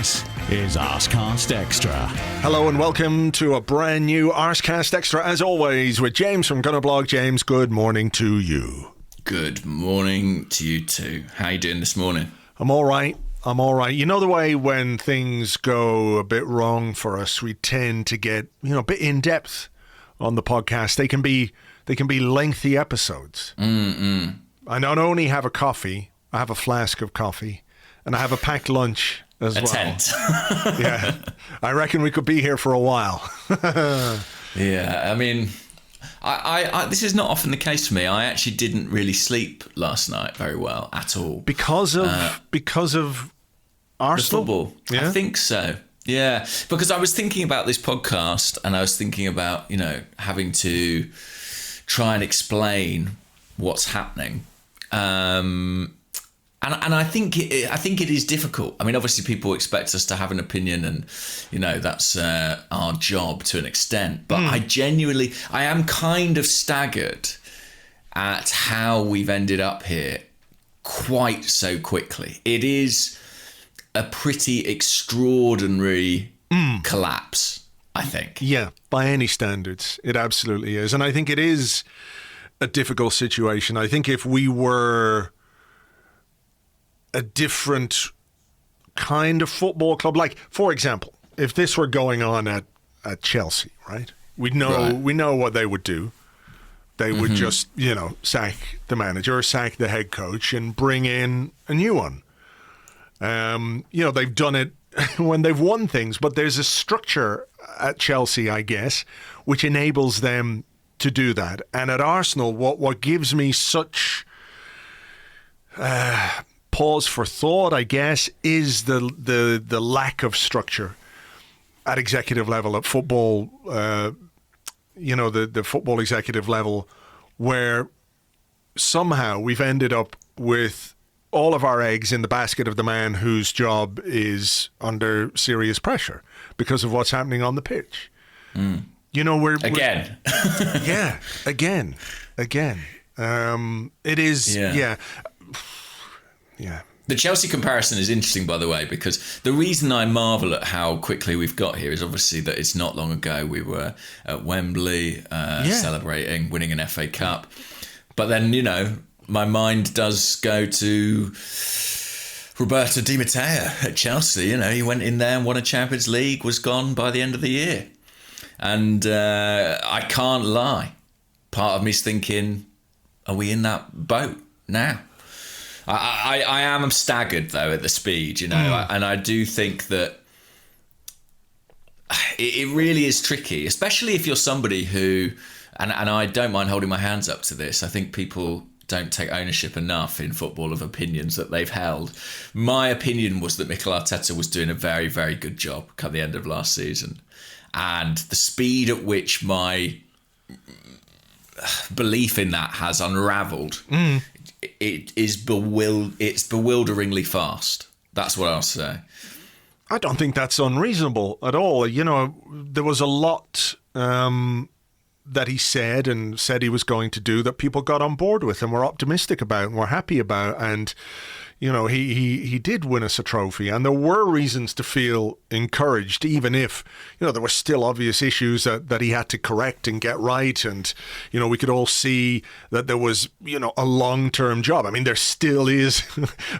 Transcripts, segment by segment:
This is Arsecast Extra. Hello and welcome to a brand new Arsecast Extra, as always, with James from Gunnerblog. James, good morning to you. Good morning to you too. How you doing this morning? I'm all right. You know the way when things go a bit wrong for us, we tend to get, a bit in depth on the podcast. They can be lengthy episodes. I not only have a coffee, I have a flask of coffee, and I have a packed lunch as well. Tent. Yeah, I reckon we could be here for a while. Yeah, I mean, I this is not often the case for me. I actually didn't really sleep last night very well at all because of Arsenal? The football. Yeah? I think so. Yeah, because I was thinking about this podcast, and I was thinking about having to try and explain what's happening. And I think it is difficult. I mean, obviously, people expect us to have an opinion, and that's our job to an extent. But I am kind of staggered at how we've ended up here quite so quickly. It is a pretty extraordinary collapse, I think. Yeah, by any standards, it absolutely is, and I think it is a difficult situation. I think if we were a different kind of football club, like, for example, if this were going on at Chelsea, right? We know what they would do. They would just, sack the manager, sack the head coach, and bring in a new one. They've done it when they've won things, but there's a structure at Chelsea, I guess, which enables them to do that. And at Arsenal, what gives me such pause for thought, I guess, is the lack of structure at executive level, at football, the football executive level, where somehow we've ended up with all of our eggs in the basket of the man whose job is under serious pressure because of what's happening on the pitch. We're again. Yeah, again. It is, yeah. The Chelsea comparison is interesting, by the way, because the reason I marvel at how quickly we've got here is obviously that it's not long ago we were at Wembley celebrating winning an FA Cup. But then, my mind does go to Roberto Di Matteo at Chelsea. He went in there and won a Champions League, was gone by the end of the year. And I can't lie. Part of me's thinking, are we in that boat now? I am staggered, though, at the speed, and I do think that it really is tricky, especially if you're somebody who, and I don't mind holding my hands up to this, I think people don't take ownership enough in football of opinions that they've held. My opinion was that Mikel Arteta was doing a very, very good job at the end of last season. And the speed at which my belief in that has unravelled, it's bewilderingly fast. That's what I'll say. I don't think that's unreasonable at all. There was a lot that he said he was going to do that people got on board with and were optimistic about and were happy about. And, he did win us a trophy, and there were reasons to feel encouraged, even if, there were still obvious issues that he had to correct and get right. And, we could all see that there was, a long-term job. I mean, there still is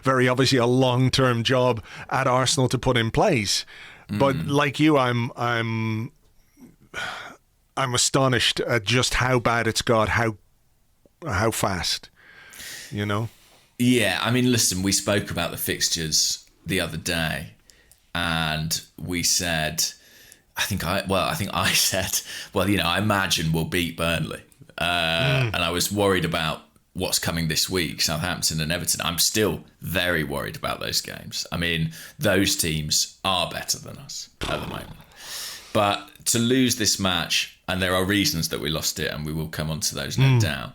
very obviously a long-term job at Arsenal to put in place. But like you, I'm astonished at just how bad it's got, how fast, Yeah, I mean, listen, we spoke about the fixtures the other day, and we said, I said, I imagine we'll beat Burnley. And I was worried about what's coming this week, Southampton and Everton. I'm still very worried about those games. I mean, those teams are better than us at the moment. But to lose this match, and there are reasons that we lost it, and we will come on to those no doubt,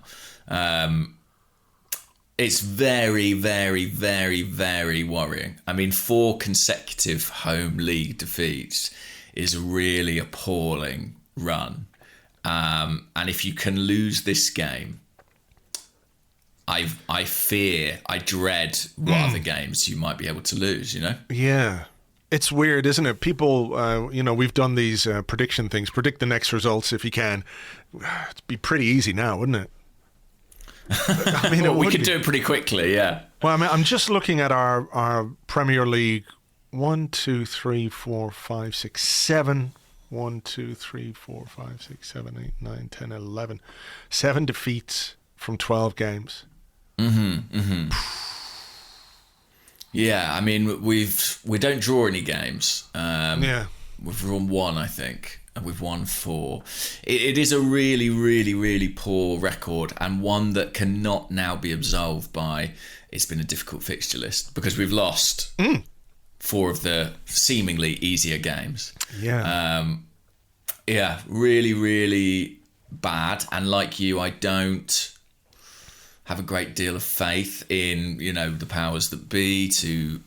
it's very, very, very, very worrying. I mean, 4 consecutive home league defeats is a really appalling run. And if you can lose this game, I dread what other games you might be able to lose, Yeah. It's weird, isn't it? People, we've done these prediction things. Predict the next results if you can. It'd be pretty easy now, wouldn't it? I mean, we could do it pretty quickly, yeah. Well, I mean, I'm just looking at our Premier League. 1, 2, 3, 4, 5, 6, 7. 1, 2, 3, 4, 5, 6, 7, 8, 9, 10, 11. 7 defeats from 12 games. Yeah, I mean, we don't draw any games. Yeah. We've drawn 1, I think, and we've won 4. It is a really, really, really poor record, and one that cannot now be absolved by it's been a difficult fixture list, because we've lost 4 of the seemingly easier games. Yeah. Really, really bad. And like you, I don't have a great deal of faith in, the powers that be to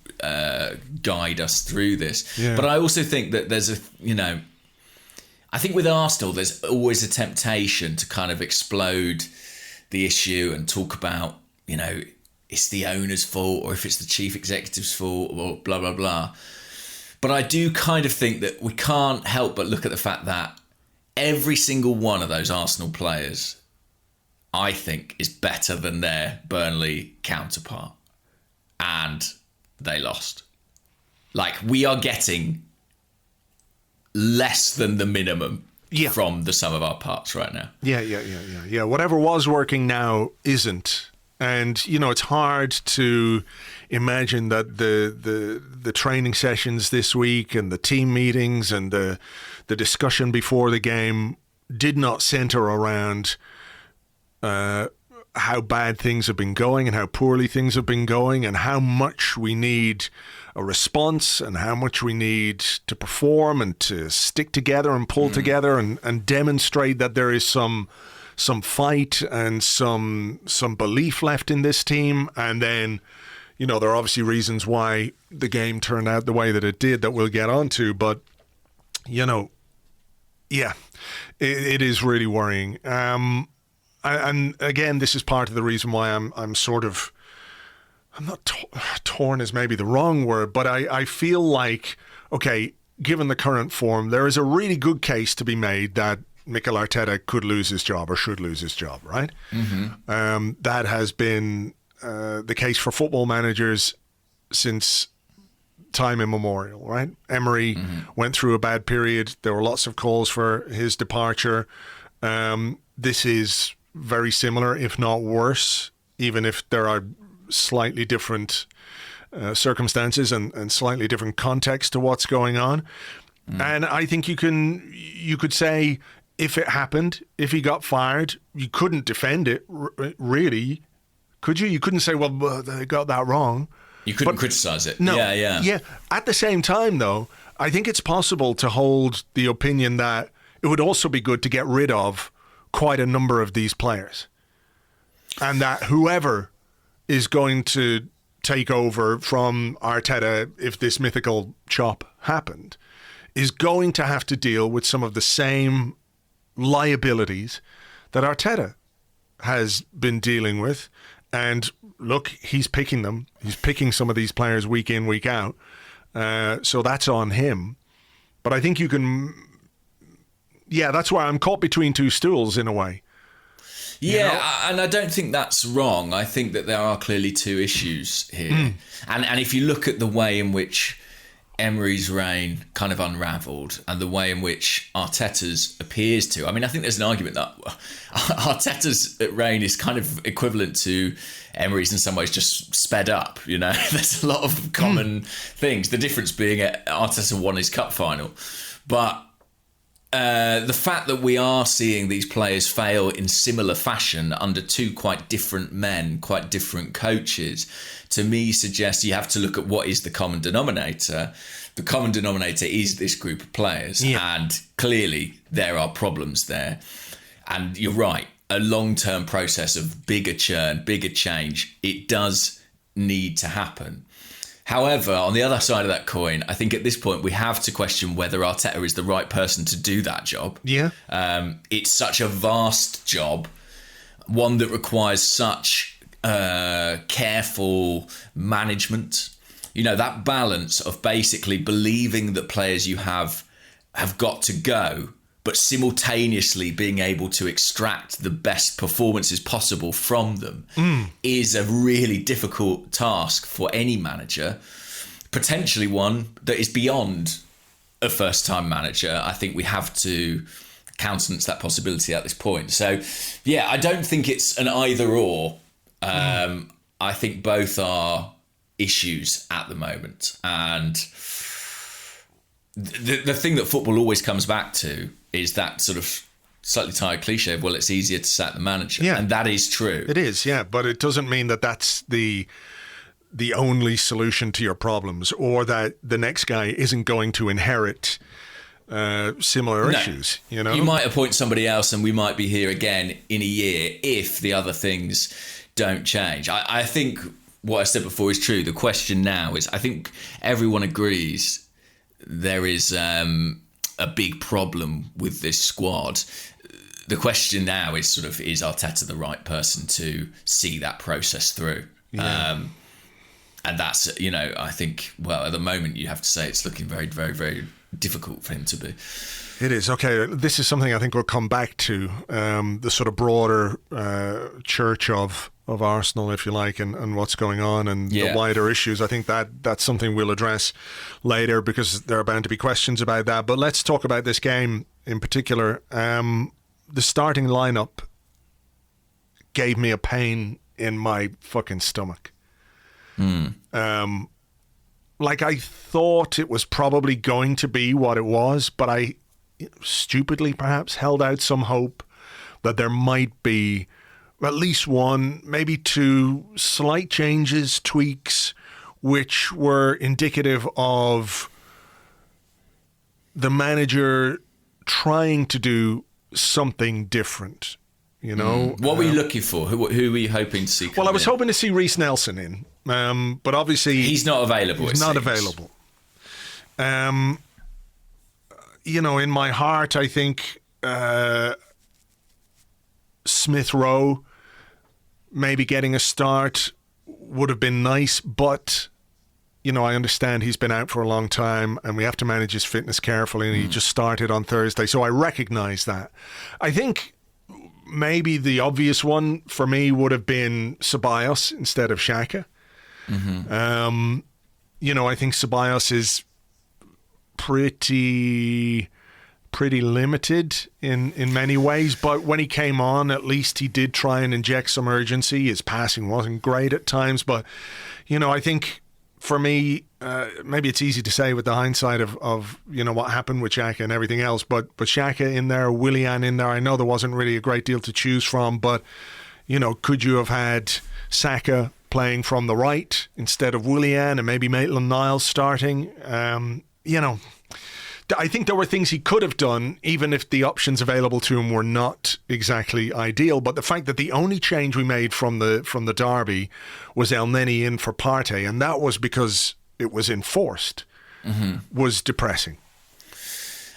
guide us through this. Yeah. But I also think that there's I think with Arsenal, there's always a temptation to kind of explode the issue and talk about, it's the owner's fault, or if it's the chief executive's fault, or blah, blah, blah. But I do kind of think that we can't help but look at the fact that every single one of those Arsenal players, I think, is better than their Burnley counterpart. And they lost. Like, we are getting less than the minimum from the sum of our parts right now. Yeah. Whatever was working now isn't. And, it's hard to imagine that the training sessions this week and the team meetings and the discussion before the game did not centre around how bad things have been going and how poorly things have been going and how much we need a response and how much we need to perform and to stick together and pull together and demonstrate that there is some fight and some belief left in this team. And then, there are obviously reasons why the game turned out the way that it did that we'll get onto. But, it is really worrying. And again, this is part of the reason why I'm not torn is maybe the wrong word, but I feel like, okay, given the current form, there is a really good case to be made that Mikel Arteta could lose his job or should lose his job, right? That has been the case for football managers since time immemorial, right? Emery went through a bad period. There were lots of calls for his departure. This is very similar, if not worse, even if there are slightly different circumstances and slightly different context to what's going on. And I think you could say, if it happened, if he got fired, you couldn't defend it, really, could you? You couldn't say, well, they got that wrong. You couldn't criticise it. No, yeah. At the same time, though, I think it's possible to hold the opinion that it would also be good to get rid of quite a number of these players. And that whoever is going to take over from Arteta, if this mythical chop happened, is going to have to deal with some of the same liabilities that Arteta has been dealing with. And look, he's picking them. He's picking some of these players week in, week out. So that's on him. But I think you can... Yeah, that's why I'm caught between two stools in a way. Yeah, and I don't think that's wrong. I think that there are clearly two issues here. And if you look at the way in which Emery's reign kind of unravelled and the way in which Arteta's appears to, I mean, I think there's an argument that Arteta's reign is kind of equivalent to Emery's in some ways, just sped up, There's a lot of common things. The difference being Arteta won his cup final. But the fact that we are seeing these players fail in similar fashion under two quite different men, quite different coaches, to me suggests you have to look at what is the common denominator. The common denominator is this group of players, and clearly there are problems there. And you're right, a long-term process of bigger churn, bigger change, it does need to happen. However, on the other side of that coin, I think at this point we have to question whether Arteta is the right person to do that job. Yeah. It's such a vast job, one that requires such careful management, that balance of basically believing that players you have got to go, but simultaneously being able to extract the best performances possible from them is a really difficult task for any manager, potentially one that is beyond a first-time manager. I think we have to countenance that possibility at this point. So, yeah, I don't think it's an either-or. I think both are issues at the moment. And the thing that football always comes back to is that sort of slightly tired cliche of, well, it's easier to sack the manager. Yeah. And that is true. It is, yeah. But it doesn't mean that that's the only solution to your problems, or that the next guy isn't going to inherit similar issues. You might appoint somebody else and we might be here again in a year if the other things don't change. I think what I said before is true. The question now is, I think everyone agrees there is a big problem with this squad. The question now is sort of, is Arteta the right person to see that process through? Yeah. And that's, I think, well, at the moment you have to say it's looking very, very, very difficult for him to be. It is. Okay, this is something I think we'll come back to, the sort of broader church of Arsenal, if you like, and what's going on and the wider issues. I think that's something we'll address later because there are bound to be questions about that. But let's talk about this game in particular. The starting lineup gave me a pain in my fucking stomach. I thought it was probably going to be what it was, but I stupidly perhaps held out some hope that there might be at least one, maybe two slight changes, tweaks, which were indicative of the manager trying to do something different. What were you looking for? Who were you hoping to see? Well, I was hoping to see Reece Nelson in, but obviously he's not available. He's not available. In my heart, I think Smith Rowe maybe getting a start would have been nice, but I understand he's been out for a long time and we have to manage his fitness carefully, and he just started on Thursday, so I recognise that. I think maybe the obvious one for me would have been Ceballos instead of Xhaka. I think Ceballos is pretty limited in many ways, but when he came on, at least he did try and inject some urgency. His passing wasn't great at times, but I think for me, maybe it's easy to say with the hindsight of what happened with Xhaka and everything else, but Xhaka in there, Willian in there, I know there wasn't really a great deal to choose from, but could you have had Saka playing from the right instead of Willian, and maybe Maitland-Niles starting? I think there were things he could have done, even if the options available to him were not exactly ideal. But the fact that the only change we made from the derby was El Neni in for Partey, and that was because it was enforced, was depressing.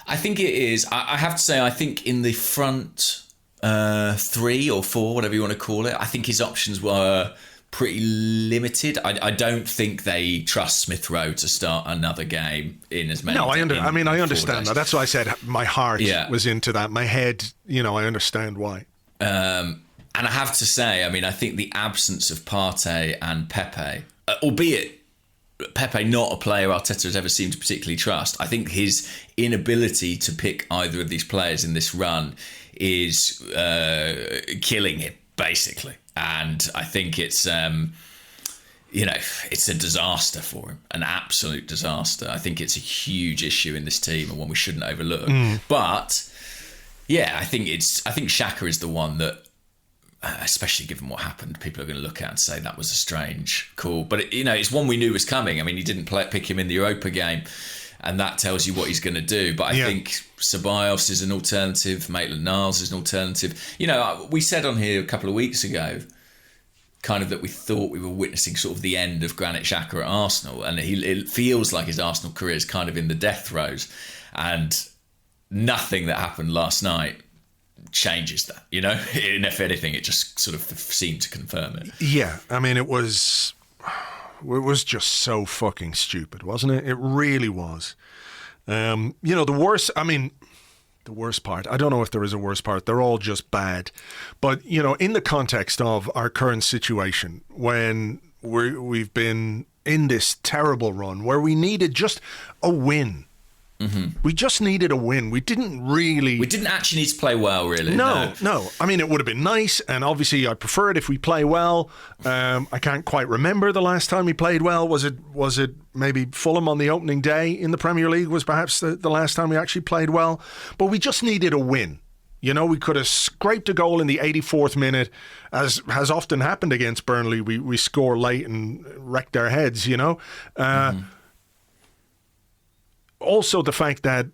I think it is. I have to say, I think in the front 3 or 4, whatever you want to call it, I think his options were pretty limited. I don't think they trust Smith Rowe to start another game in as many. No, I understand that. That's why I said my heart was into that. My head, I understand why. And I have to say, I think the absence of Partey and Pepe, albeit Pepe not a player Arteta has ever seemed to particularly trust, I think his inability to pick either of these players in this run is killing him, basically. And I think it's, it's a disaster for him, an absolute disaster. I think it's a huge issue in this team and one we shouldn't overlook. But yeah, I think Xhaka is the one that, especially given what happened, people are going to look at and say that was a strange call. But it's one we knew was coming. He didn't pick him in the Europa game, and that tells you what he's going to do. But I think Ceballos is an alternative. Maitland-Niles is an alternative. We said on here a couple of weeks ago kind of that we thought we were witnessing sort of the end of Granit Xhaka at Arsenal, and it feels like his Arsenal career is kind of in the death throes, and nothing that happened last night changes that, And if anything, it just sort of seemed to confirm it. Yeah, it was was just so fucking stupid, wasn't it? It really was. The worst part, I don't know if there is a worst part. They're all just bad. But, in the context of our current situation, when we've been in this terrible run where we needed just a win. Mm-hmm. We just needed a win. We didn't actually need to play well, really. No. I mean, it would have been nice, and obviously I prefer it if we play well. I can't quite remember the last time we played well. Was it maybe Fulham on the opening day in the Premier League was perhaps the last time we actually played well? But we just needed a win. We could have scraped a goal in the 84th minute, as has often happened against Burnley. We score late and wreck their heads, Also, the fact that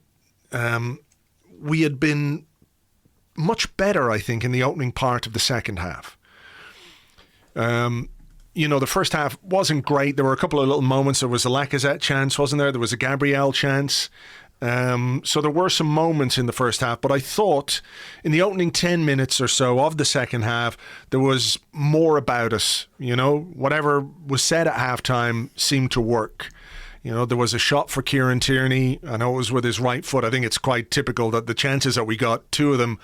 we had been much better, I think, in the opening part of the second half. The first half wasn't great. There were a couple of little moments. There was a Lacazette chance, wasn't there? There was a Gabriel chance. So there were some moments in the first half, but I thought in the opening 10 minutes or so of the second half, there was more about us. Whatever was said at halftime seemed to work. There was a shot for Kieran Tierney. I know it was with his right foot. I think it's quite typical that the chances that we got, two of them,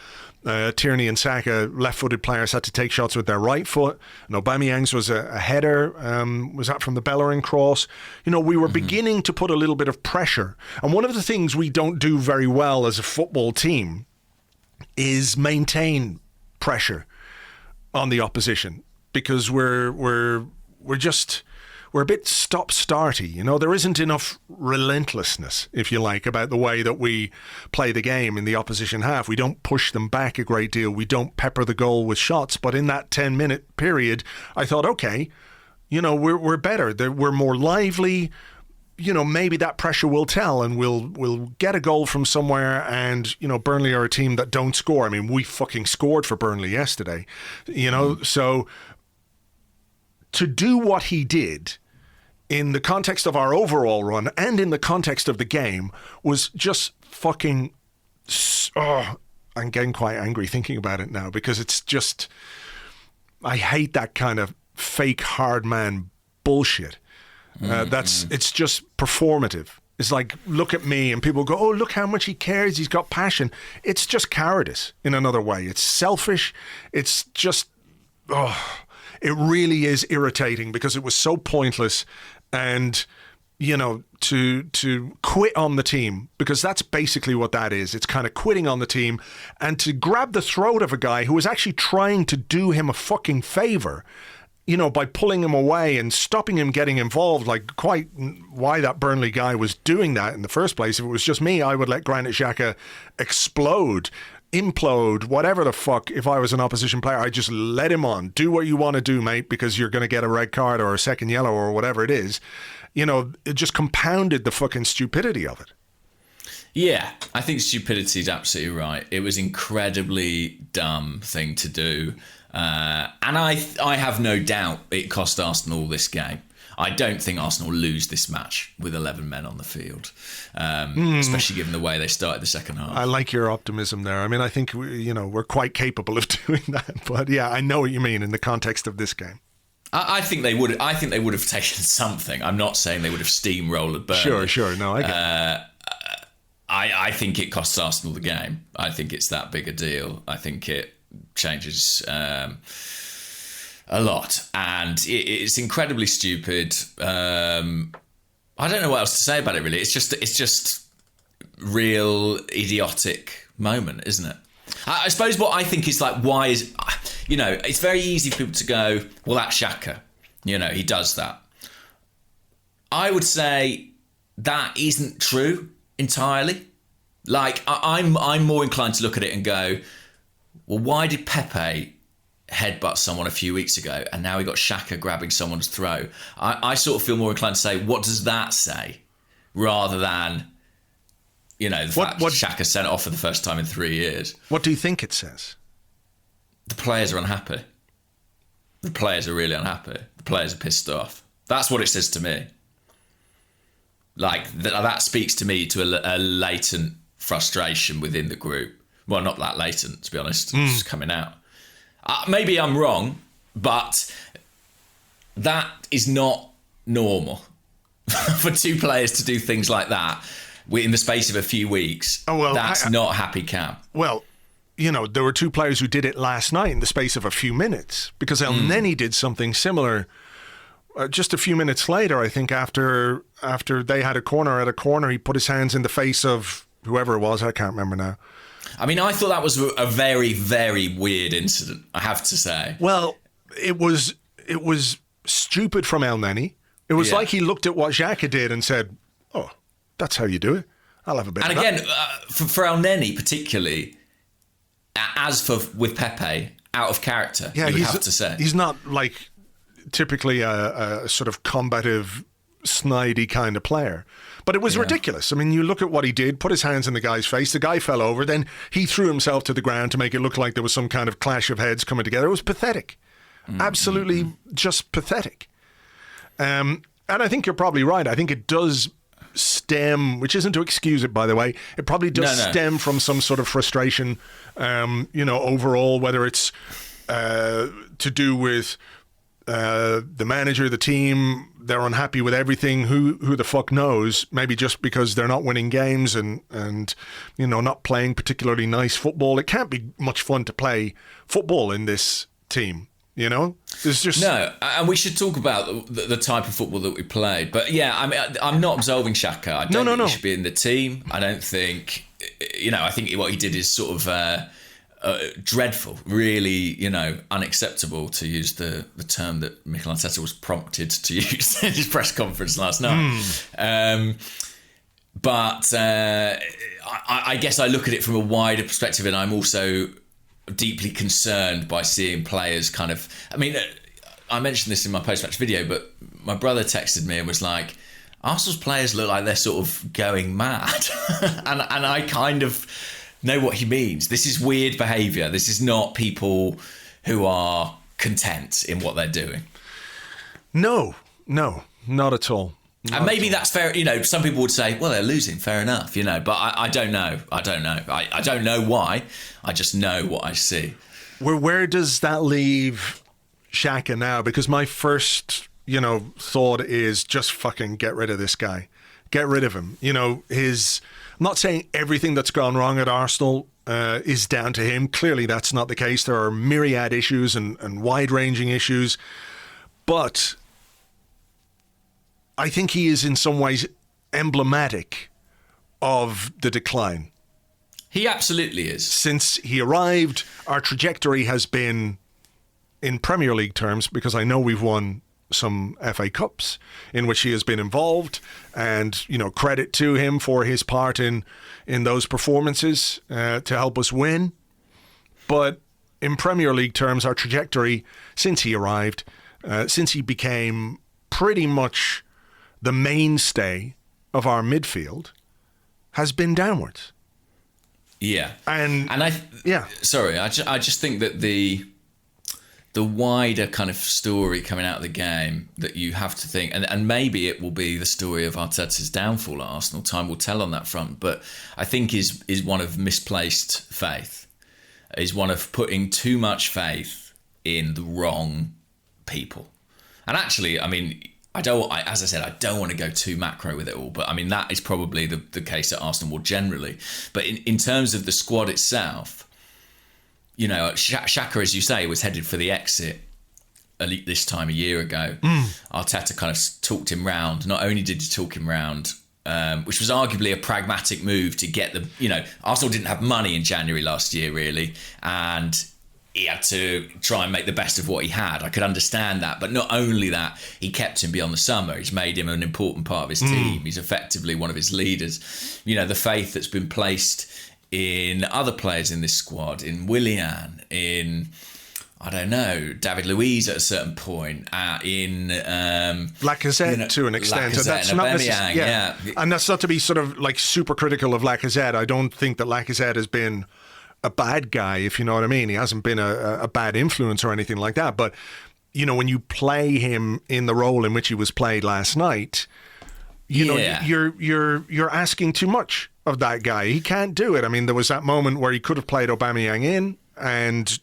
Tierney and Saka, left-footed players, had to take shots with their right foot. And Aubameyang's was a header. Was that from the Bellerin cross? We were beginning to put a little bit of pressure. And one of the things we don't do very well as a football team is maintain pressure on the opposition, because we're a bit stop-starty. There isn't enough relentlessness, if you like, about the way that we play the game in the opposition half. We don't push them back a great deal. We don't pepper the goal with shots. But in that 10-minute period, I thought, okay, we're better. We're more lively. Maybe that pressure will tell, and we'll get a goal from somewhere. And, Burnley are a team that don't score. I mean, we fucking scored for Burnley yesterday, so to do what he did in the context of our overall run and in the context of the game was just fucking... I'm getting quite angry thinking about it now, because it's just... I hate that kind of fake hard man bullshit. It's just performative. It's like, look at me, and people go, oh, look how much he cares, he's got passion. It's just cowardice in another way. It's selfish. It's just... It really is irritating, because it was so pointless, and, to quit on the team, because that's basically what that is. It's kind of quitting on the team, and to grab the throat of a guy who was actually trying to do him a fucking favour, by pulling him away and stopping him getting involved, like quite why that Burnley guy was doing that in the first place. If it was just me, I would let Granit Xhaka implode, whatever the fuck. If I was an opposition player, I'd just let him on. Do what you want to do, mate, because you're going to get a red card or a second yellow or whatever it is. It just compounded the fucking stupidity of it. Yeah, I think stupidity is absolutely right. It was incredibly dumb thing to do. And I have no doubt it cost Arsenal this game. I don't think Arsenal lose this match with 11 men on the field, especially given the way they started the second half. I like your optimism there. I mean, I think we're quite capable of doing that. But yeah, I know what you mean in the context of this game. I think they would. I think they would have taken something. I'm not saying they would have steamrolled Burnley. Sure. No, I get it. I think it costs Arsenal the game. I think it's that big a deal. I think it changes a lot, and it's incredibly stupid. I don't know what else to say about it, really. It's just real idiotic moment, isn't it? I suppose what I think is like, why is, it's very easy for people to go, well, that's Xhaka. He does that. I would say that isn't true entirely. Like, I'm more inclined to look at it and go, well, why did Pepe headbutt someone a few weeks ago and now he got Xhaka grabbing someone's throat? I sort of feel more inclined to say, what does that say? Rather than, the fact Xhaka sent off for the first time in 3 years. What do you think it says? The players are unhappy. The players are really unhappy. The players are pissed off. That's what it says to me. Like, that speaks to me to a latent frustration within the group. Well, not that latent, to be honest. It's just coming out. Maybe I'm wrong, but that is not normal for two players to do things like that in the space of a few weeks. Oh, well, that's not happy camp. Well, there were two players who did it last night in the space of a few minutes, because El Neni did something similar just a few minutes later. I think after they had a corner, he put his hands in the face of whoever it was. I can't remember now. I mean, I thought that was a very, very weird incident, I have to say. Well, it was stupid from El Neni. It was like he looked at what Xhaka did and said, "Oh, that's how you do it. I'll have a bit." And of again, that. For El Neni particularly, as for with Pepe, out of character, you would have to say. He's not like typically a sort of combative, snidey kind of player. But it was ridiculous. I mean, you look at what he did, put his hands in the guy's face, the guy fell over, then he threw himself to the ground to make it look like there was some kind of clash of heads coming together. It was pathetic. Absolutely just pathetic. And I think you're probably right. I think it does stem, which isn't to excuse it, by the way, it probably does stem from some sort of frustration, overall, whether it's to do with the manager, the team, they're unhappy with everything. Who the fuck knows? Maybe just because they're not winning games and not playing particularly nice football. It can't be much fun to play football in this team. There's just no. And we should talk about the type of football that we played. But yeah, I mean, I'm not absolving Xhaka. I don't think he should be in the team. I don't think. I think what he did is sort of dreadful, really, unacceptable, to use the term that Mikel Arteta was prompted to use in his press conference last night. But I guess I look at it from a wider perspective, and I'm also deeply concerned by seeing players kind of... I mean, I mentioned this in my post-match video, but my brother texted me and was like, Arsenal's players look like they're sort of going mad. and I kind of know what he means. This is weird behaviour. This is not people who are content in what they're doing. No, not at all. And maybe that's fair. Some people would say, well, they're losing. Fair enough, but I don't know. I don't know why. I just know what I see. Where does that leave Xhaka now? Because my first, thought is just fucking get rid of this guy. Get rid of him. I'm not saying everything that's gone wrong at Arsenal is down to him. Clearly, that's not the case. There are myriad issues and wide-ranging issues. But I think he is in some ways emblematic of the decline. He absolutely is. Since he arrived, our trajectory has been, in Premier League terms, because I know we've won some FA Cups in which he has been involved, and credit to him for his part in those performances to help us win. But in Premier League terms, our trajectory since he arrived, since he became pretty much the mainstay of our midfield, has been downwards. Yeah, and Sorry, I just think that the wider kind of story coming out of the game that you have to think, and maybe it will be the story of Arteta's downfall at Arsenal. Time will tell on that front, but I think is one of misplaced faith, is one of putting too much faith in the wrong people. And actually, I mean, as I said, I don't want to go too macro with it all, but I mean, that is probably the case at Arsenal more generally. But in terms of the squad itself, Xhaka, as you say, was headed for the exit this time a year ago. Arteta kind of talked him round. Not only did he talk him round, which was arguably a pragmatic move to get Arsenal didn't have money in January last year, really, and he had to try and make the best of what he had. I could understand that. But not only that, he kept him beyond the summer. He's made him an important part of his team. He's effectively one of his leaders. The faith that's been placed in other players in this squad, in Willian, in, I don't know, David Luiz at a certain point, in Lacazette to an extent. Lacazette That's and not Aubameyang, yeah. And that's not to be sort of like super critical of Lacazette. I don't think that Lacazette has been a bad guy, if you know what I mean. He hasn't been a bad influence or anything like that. But, when you play him in the role in which he was played last night, you're asking too much of that guy. He can't do it. I mean, there was that moment where he could have played Aubameyang in, and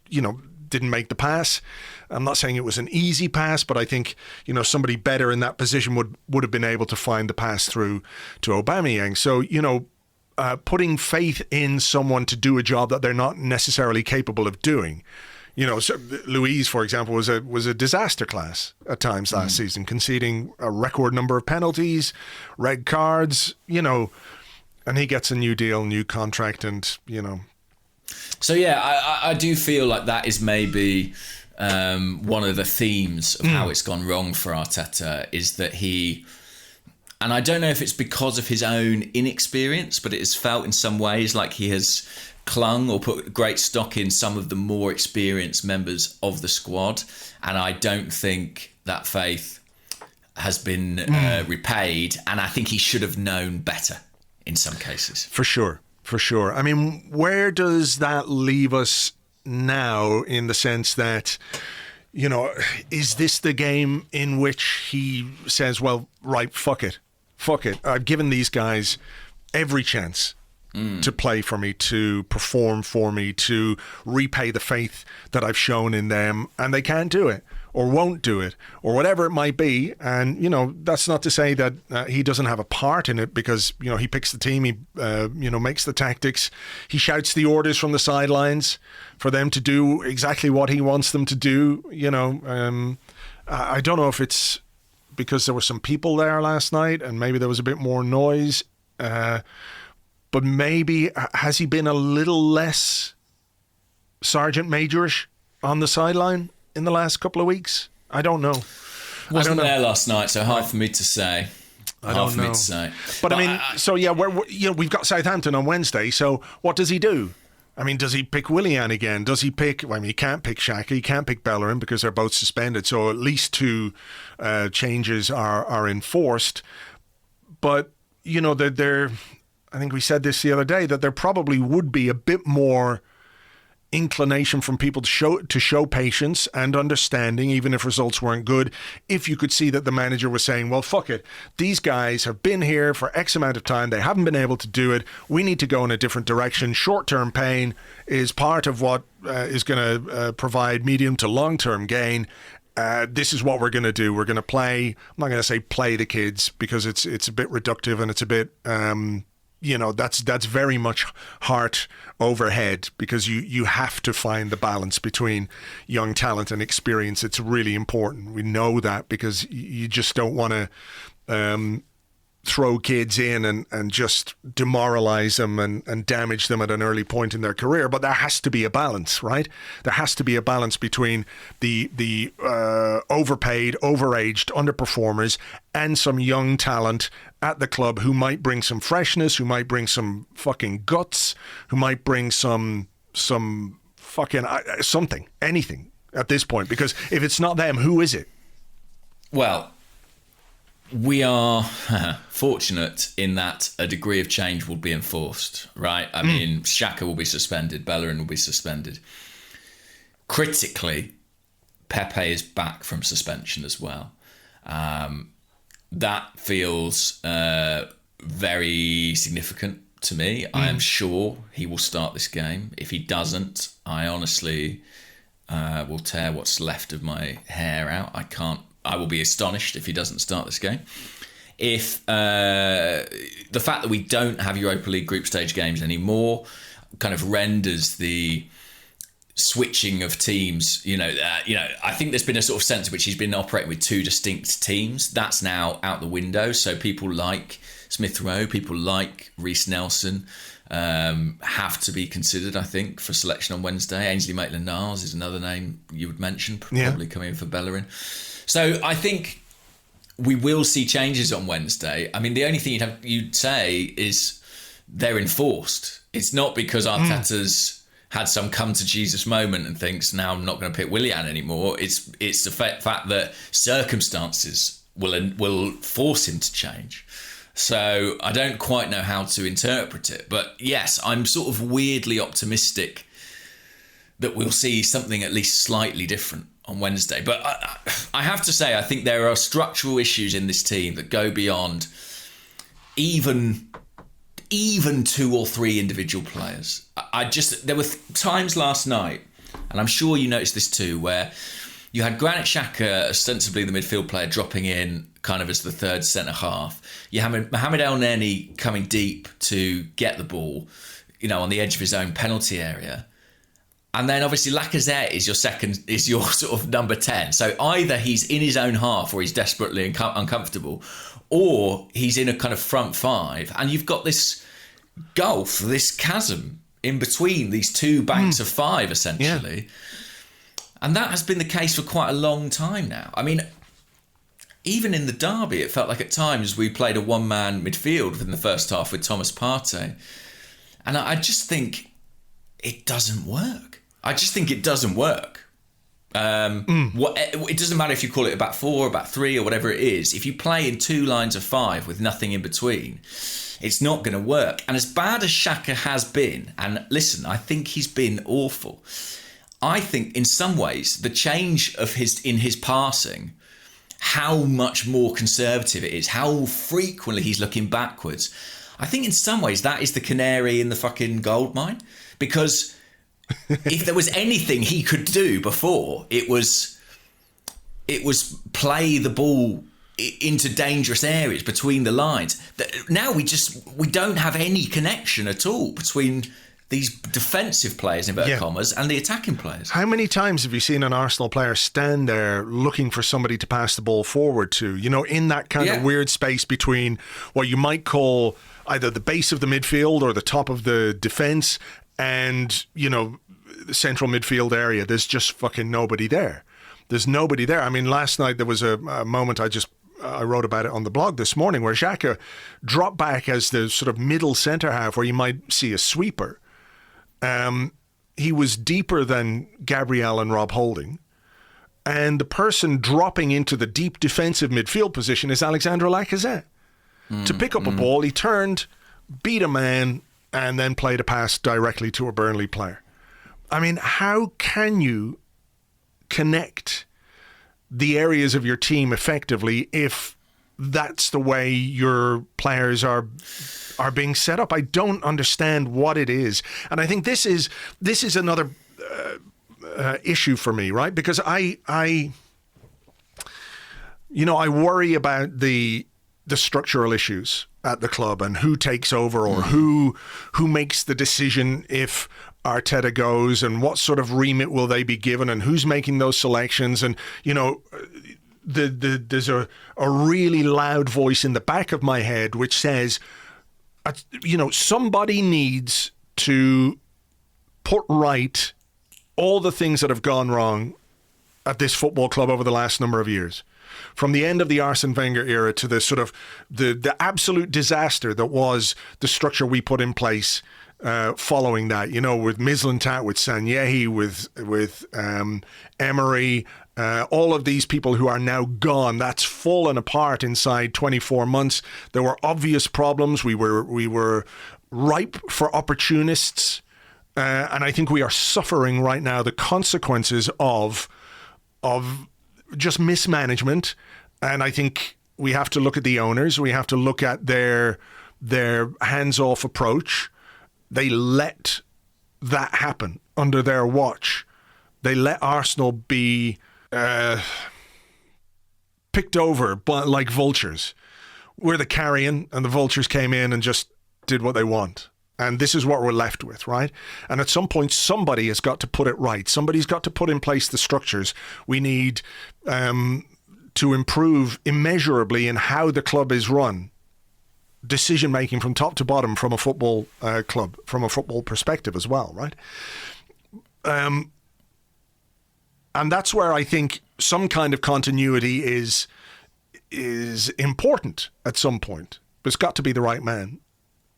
didn't make the pass. I'm not saying it was an easy pass, but I think, somebody better in that position would have been able to find the pass through to Aubameyang. So, putting faith in someone to do a job that they're not necessarily capable of doing. So Luiz, for example, was a disaster class at times last season, conceding a record number of penalties, red cards, and he gets a new deal, new contract, and. So yeah, I do feel like that is maybe one of the themes of how it's gone wrong for Arteta, is that he. And I don't know if it's because of his own inexperience, but it has felt in some ways like he has clung or put great stock in some of the more experienced members of the squad. And I don't think that faith has been repaid. And I think he should have known better in some cases. For sure. I mean, where does that leave us now, in the sense that, is this the game in which he says, well, right, fuck it. I've given these guys every chance to play for me, to perform for me, to repay the faith that I've shown in them, and they can't do it, or won't do it, or whatever it might be. And, that's not to say that he doesn't have a part in it, because, he picks the team, he, makes the tactics, he shouts the orders from the sidelines for them to do exactly what he wants them to do. I don't know if it's because there were some people there last night and maybe there was a bit more noise, but maybe has he been a little less Sergeant Majorish on the sideline in the last couple of weeks? I don't know. Wasn't there last night, so hard for me to say. Hard for me to say. But I mean, so yeah, we've got Southampton on Wednesday. So what does he do? I mean, does he pick Willian again? Does he pick... Well, I mean, he can't pick Xhaka. He can't pick Bellerin because they're both suspended. So at least two changes are enforced. But, they're... I think we said this the other day, that there probably would be a bit more inclination from people to show patience and understanding, even if results weren't good, if you could see that the manager was saying, well, fuck it, these guys have been here for X amount of time, they haven't been able to do it, we need to go in a different direction. Short-term pain is part of what is going to provide medium to long-term gain. This is what we're going to do. We're going to play, I'm not going to say play the kids, because it's a bit reductive and it's a bit... that's very much heart over head, because you have to find the balance between young talent and experience. It's really important. We know that, because you just don't want to throw kids in and just demoralize them and damage them at an early point in their career. But there has to be a balance, right? There has to be a balance between the overpaid, overaged underperformers and some young talent at the club who might bring some freshness, who might bring some fucking guts, who might bring some fucking something, anything at this point. Because if it's not them, who is it? Well, we are fortunate in that a degree of change will be enforced, right? I mean, Xhaka will be suspended, Bellerin will be suspended. Critically, Pepe is back from suspension as well. That feels very significant to me. I am sure he will start this game. If he doesn't, I honestly will tear what's left of my hair out. I will be astonished if he doesn't start this game. If the fact that we don't have Europa League group stage games anymore kind of renders the switching of teams, I think there's been a sort of sense in which he's been operating with two distinct teams. That's now out the window. So people like Smith Rowe, people like Reece Nelson have to be considered, I think, for selection on Wednesday. Ainsley Maitland-Niles is another name you would mention, probably coming in for Bellerin. So I think we will see changes on Wednesday. I mean, the only thing you'd say is they're enforced. It's not because Arteta's had some come to Jesus moment and thinks, now I'm not going to pick Willian anymore. It's the fact that circumstances will force him to change. So I don't quite know how to interpret it. But yes, I'm sort of weirdly optimistic that we'll see something at least slightly different on Wednesday. But I have to say, I think there are structural issues in this team that go beyond even two or three individual players. There were times last night and I'm sure you noticed this too, where you had Granit Xhaka, ostensibly the midfield player, dropping in kind of as the third centre-half. You had Mohamed El Neni coming deep to get the ball, on the edge of his own penalty area. And then obviously Lacazette is your sort of number 10. So either he's in his own half or he's desperately uncomfortable, or he's in a kind of front five. And you've got this gulf, this chasm in between these two banks of five, essentially. Yeah. And that has been the case for quite a long time now. I mean, even in the derby, it felt like at times we played a one-man midfield within the first half with Thomas Partey. And I just think it doesn't work. It doesn't matter if you call it a back four, a back three, or whatever it is. If you play in two lines of five with nothing in between, it's not going to work. And as bad as Xhaka has been, and listen, I think he's been awful. I think in some ways the change in his passing, how much more conservative it is, how frequently he's looking backwards. I think in some ways that is the canary in the fucking gold mine, because if there was anything he could do before, it was play the ball into dangerous areas between the lines. Now we don't have any connection at all between these defensive players, inverted commas, and the attacking players. How many times have you seen an Arsenal player stand there looking for somebody to pass the ball forward to, in that kind of weird space between what you might call either the base of the midfield or the top of the defence and, the central midfield area? There's just fucking nobody there. There's nobody there. I mean, last night there was a moment I wrote about it on the blog this morning where Xhaka dropped back as the sort of middle centre half where you might see a sweeper. He was deeper than Gabriel and Rob Holding. And the person dropping into the deep defensive midfield position is Alexandre Lacazette. To pick up a ball, he turned, beat a man, and then played a pass directly to a Burnley player. I mean, how can you connect the areas of your team effectively if that's the way your players are being set up? I don't understand what it is. And I think this is another issue for me, right? Because I worry about the structural issues at the club and who takes over or who makes the decision if Arteta goes, and what sort of remit will they be given, and who's making those selections. And, there's a really loud voice in the back of my head which says, somebody needs to put right all the things that have gone wrong at this football club over the last number of years. From the end of the Arsene Wenger era to the sort of the absolute disaster that was the structure we put in place following that, with Mislintat, with Sanyehi, with Emery, all of these people who are now gone. That's fallen apart inside 24 months. There were obvious problems. We were ripe for opportunists. And I think we are suffering right now the consequences of just mismanagement. And I think we have to look at the owners. We have to look at their hands-off approach. They let that happen under their watch. They let Arsenal be picked over like vultures. We're the carrion, and the vultures came in and just did what they want. And this is what we're left with, right? And at some point, somebody has got to put it right. Somebody's got to put in place the structures. We need to improve immeasurably in how the club is run. Decision-making from top to bottom from a football club, from a football perspective as well, right? And that's where I think some kind of continuity is important at some point. But it's got to be the right man.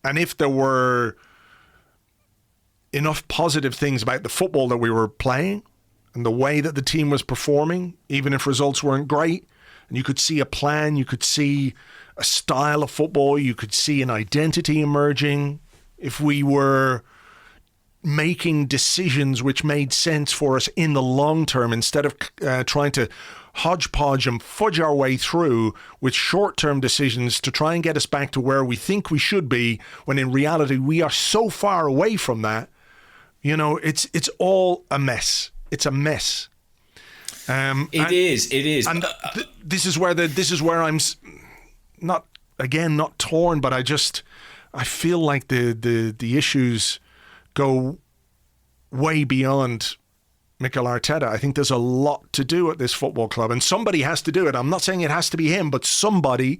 And if there were enough positive things about the football that we were playing and the way that the team was performing, even if results weren't great, and you could see a plan, you could see a style of football, you could see an identity emerging, if we were making decisions which made sense for us in the long term instead of trying to hodgepodge and fudge our way through with short-term decisions to try and get us back to where we think we should be, when in reality we are so far away from that. It's all a mess. it's a mess. It is, and this is where I'm not torn, but I feel like the issues go way beyond Mikel Arteta. I think there's a lot to do at this football club, and somebody has to do it. I'm not saying it has to be him, but somebody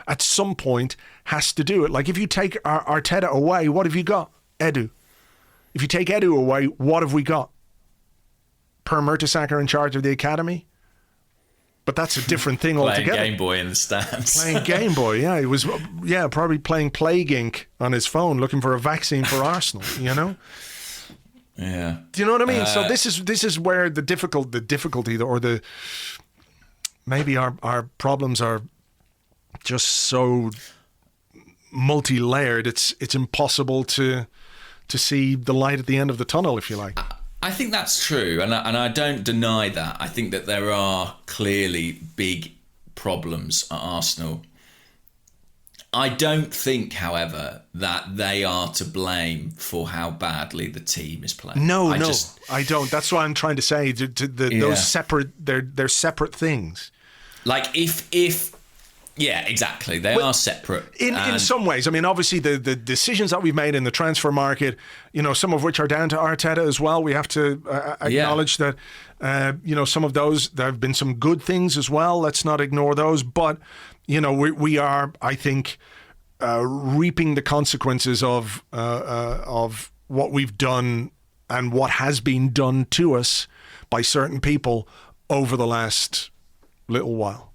at some point has to do it. Like, if you take Arteta away, what have you got? Edu. If you take Edu away, what have we got? Per Mertesacker in charge of the academy? But that's a different thing altogether. Playing Game Boy in the stands. Playing Game Boy, yeah. He was, probably playing Plague Inc. on his phone, looking for a vaccine for Arsenal, you know? Yeah. Do you know what I mean? So this is where the difficulty, or the maybe our problems are just so multi-layered. It's impossible to see the light at the end of the tunnel, if you like. I think that's true, and I don't deny that. I think that there are clearly big problems at Arsenal. I don't think, however, that they are to blame for how badly the team is playing. No, I don't. That's what I'm trying to say. Those separate, they're separate things. Like if yeah, exactly. They are separate. In some ways. I mean, obviously, the decisions that we've made in the transfer market, some of which are down to Arteta as well. We have to acknowledge that, some of those, there have been some good things as well. Let's not ignore those. But, we are, I think, reaping the consequences of what we've done and what has been done to us by certain people over the last little while.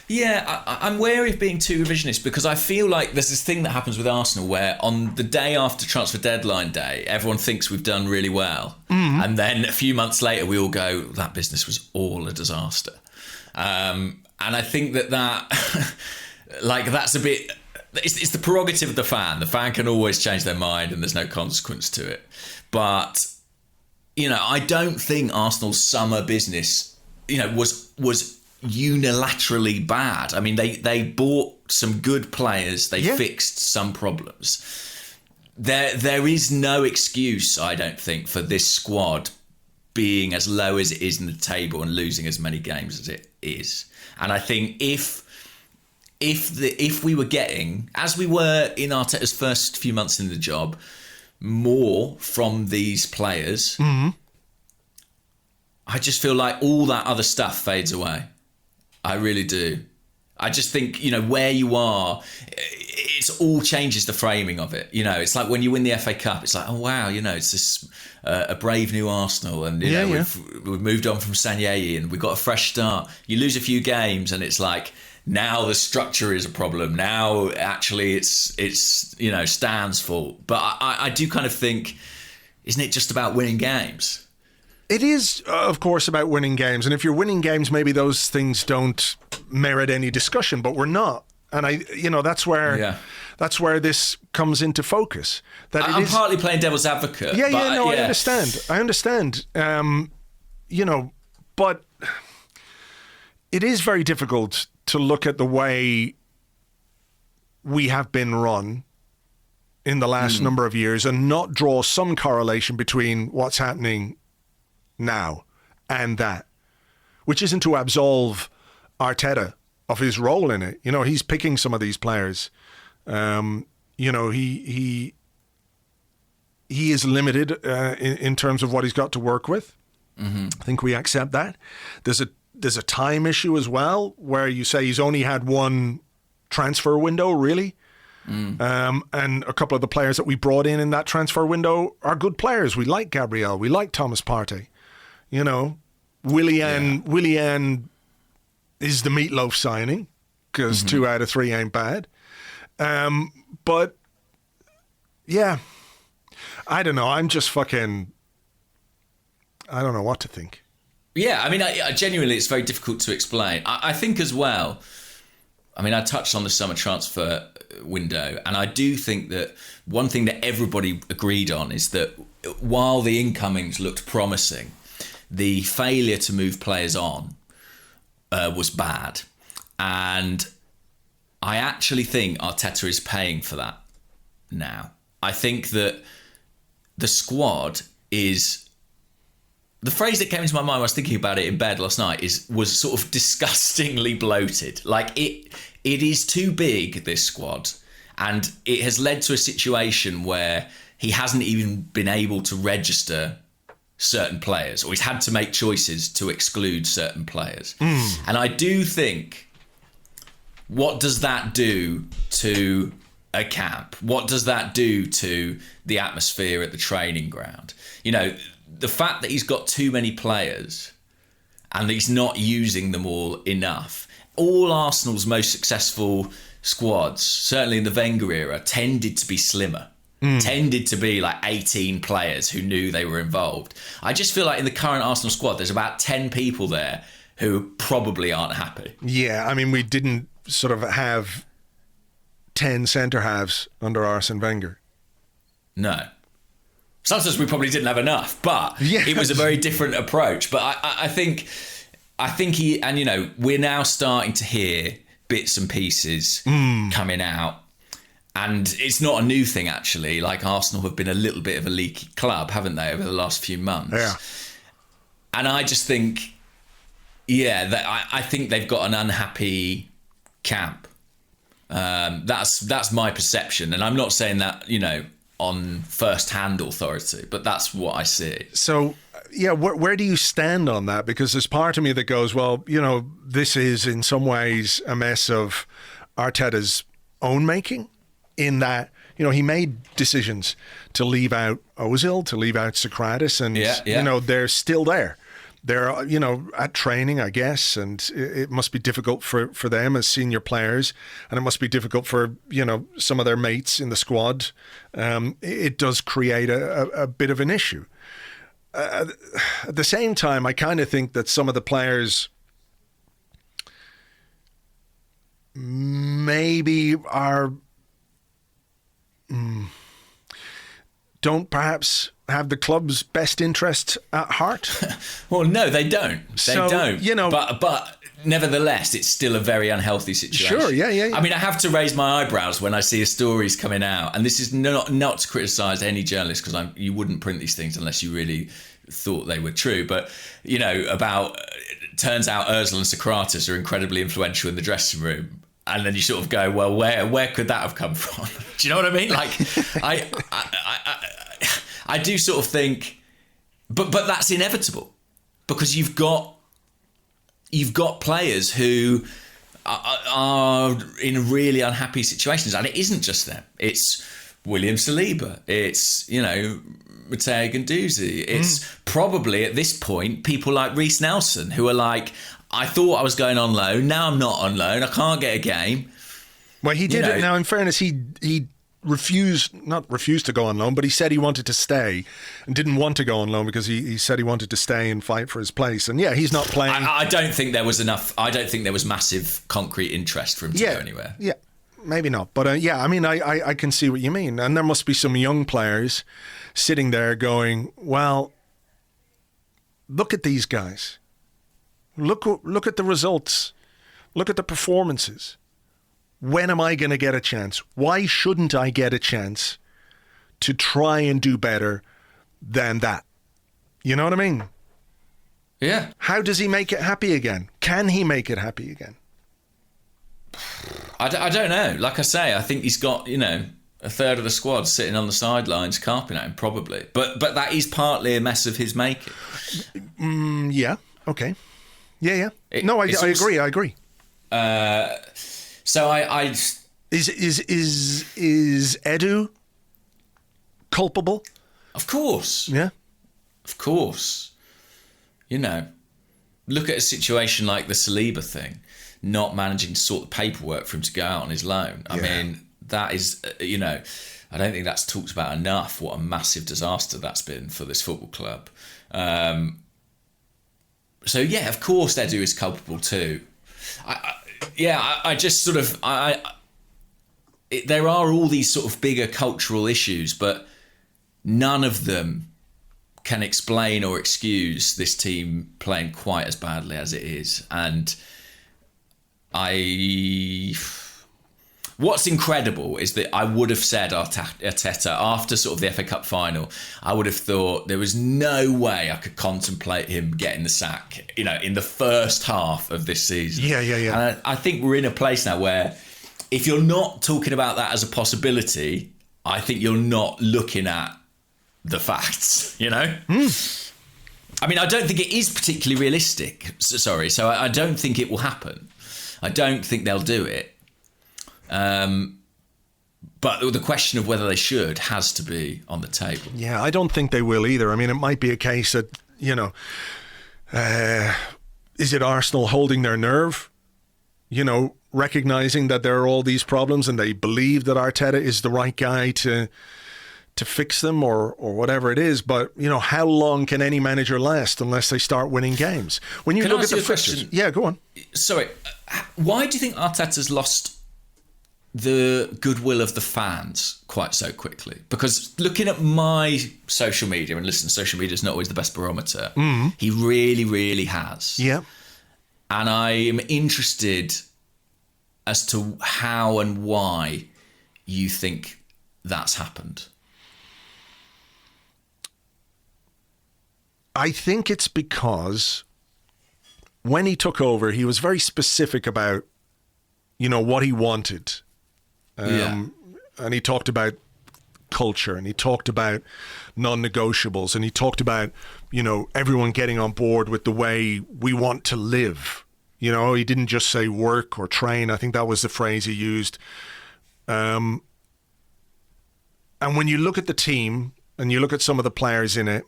Yeah, I'm wary of being too revisionist, because I feel like there's this thing that happens with Arsenal where on the day after transfer deadline day, everyone thinks we've done really well. Mm-hmm. And then a few months later, we all go, that business was all a disaster. And I think that that's a bit... It's the prerogative of the fan. The fan can always change their mind and there's no consequence to it. But, I don't think Arsenal's summer business, was unilaterally bad. I mean, they bought some good players. They fixed some problems. There is no excuse, I don't think, for this squad being as low as it is in the table and losing as many games as it is. And I think if we were getting, as we were in Arteta's first few months in the job, more from these players, mm-hmm. I just feel like all that other stuff fades away. I really do. I just think, where you are, it all changes the framing of it. It's like when you win the FA Cup, it's like, oh, wow, it's this a brave new Arsenal. And, we've moved on from Sanyeyi and we've got a fresh start. You lose a few games and it's like, now the structure is a problem. Now, actually, it's Stan's fault. But I do kind of think, isn't it just about winning games? It is, of course, about winning games. And if you're winning games, maybe those things don't merit any discussion, but we're not. And that's where this comes into focus. I'm partly playing devil's advocate. I understand. But it is very difficult to look at the way we have been run in the last number of years and not draw some correlation between what's happening now and that, which isn't to absolve Arteta of his role in it. He's picking some of these players. He is limited in terms of what he's got to work with. Mm-hmm. I think we accept that. There's a time issue as well, where you say he's only had one transfer window, really. And a couple of the players that we brought in that transfer window are good players. We like Gabriel. We like Thomas Partey. Willian is the meatloaf signing, because 2 out of 3 ain't bad. But yeah, I don't know. I'm just I don't know what to think. Yeah, I mean, I genuinely, it's very difficult to explain. I think as well, I mean, I touched on the summer transfer window, and I do think that one thing that everybody agreed on is that while the incomings looked promising, the failure to move players on was bad. And I actually think Arteta is paying for that now. I think that the squad is the phrase that came into my mind when I was thinking about it in bed last night was sort of disgustingly bloated. Like it is too big, this squad, and it has led to a situation where he hasn't even been able to register certain players, or he's had to make choices to exclude certain players. And I do think, what does that do to a camp? What does that do to the atmosphere at the training ground? You know, the fact that he's got too many players and he's not using them all enough. All Arsenal's most successful squads, certainly in the Wenger era, tended to be slimmer. Tended to be like 18 players who knew they were involved. I just feel like in the current Arsenal squad, there's about 10 people there who probably aren't happy. Yeah, I mean, we didn't sort of have 10 centre-halves under Arsene Wenger. No. Sometimes we probably didn't have enough, but it was a very different approach. But I think he, and you know, we're now starting to hear bits and pieces coming out. And it's not a new thing, actually. Like, Arsenal have been a little bit of a leaky club, haven't they, over the last few months? Yeah. And I just think, I think they've got an unhappy camp. That's my perception. And I'm not saying that, you know, on first-hand authority, but that's what I see. So, yeah, where do you stand on that? Because there's part of me that goes, well, you know, this is in some ways a mess of Arteta's own making. In that, you know, he made decisions to leave out Ozil, to leave out Socrates, and, you know, they're still there. They're, you know, at training, I guess, and it must be difficult for them as senior players, and it must be difficult for, you know, some of their mates in the squad. It does create a bit of an issue. At the same time, I kind of think that some of the players maybe don't perhaps have the club's best interest at heart. Well, no, they don't. They don't. You know, but nevertheless, it's still a very unhealthy situation. Sure, yeah. I mean, I have to raise my eyebrows when I see stories coming out, and this is not to criticise any journalist, because you wouldn't print these things unless you really thought they were true. But you know, about turns out Ozil and Socrates are incredibly influential in the dressing room. And then you sort of go, well, where could that have come from? Do you know what I mean? Like, I do sort of think, but that's inevitable, because you've got players who are in really unhappy situations, and it isn't just them. It's William Saliba. It's, you know, Matteo Guendouzi. It's probably at this point people like Reece Nelson, who are like, I thought I was going on loan. Now I'm not on loan. I can't get a game. Well, he did it. Now, in fairness, he not refused to go on loan, but he said he wanted to stay and didn't want to go on loan because he said he wanted to stay and fight for his place. And yeah, he's not playing. I don't think there was enough. I don't think there was massive concrete interest for him to go anywhere. Yeah, maybe not. But I mean, I can see what you mean. And there must be some young players sitting there going, well, look at these guys. Look at the results. Look at the performances. When am I going to get a chance? Why shouldn't I get a chance to try and do better than that? You know what I mean? Yeah. How does he make it happy again? Can he make it happy again? I don't know. Like I say, I think he's got, you know, a third of the squad sitting on the sidelines carping at him, probably. But that is partly a mess of his making. Yeah. Okay. Yeah. I agree. I agree. So I is Edu culpable? Of course. Yeah. Of course. You know, look at a situation like the Saliba thing, not managing to sort the paperwork for him to go out on his loan. I mean, that is, you know, I don't think that's talked about enough, what a massive disaster that's been for this football club. So, yeah, of course Edu is culpable too. I just sort of... there are all these sort of bigger cultural issues, but none of them can explain or excuse this team playing quite as badly as it is. And I What's incredible is that I would have said Arteta after sort of the FA Cup final, I would have thought there was no way I could contemplate him getting the sack, in the first half of this season. Yeah. And I think we're in a place now where if you're not talking about that as a possibility, I think you're not looking at the facts, I mean, I don't think it is particularly realistic. So I don't think it will happen. I don't think they'll do it. But the question of whether they should has to be on the table. Yeah, I don't think they will either. I mean, it might be a case that, is it Arsenal holding their nerve? Recognising that there are all these problems and they believe that Arteta is the right guy to fix them or whatever it is. But, how long can any manager last unless they start winning games? When you look at the fixtures. Yeah, go on. Sorry, why do you think Arteta's lost the goodwill of the fans quite so quickly? Because looking at my social media, and listen, social media is not always the best barometer, he really, really has. Yeah. And I am interested as to how and why you think that's happened. I think it's because when he took over, he was very specific about, what he wanted. And he talked about culture, and he talked about non-negotiables, and he talked about, everyone getting on board with the way we want to live. He didn't just say work or train. I think that was the phrase he used. And when you look at the team and you look at some of the players in it,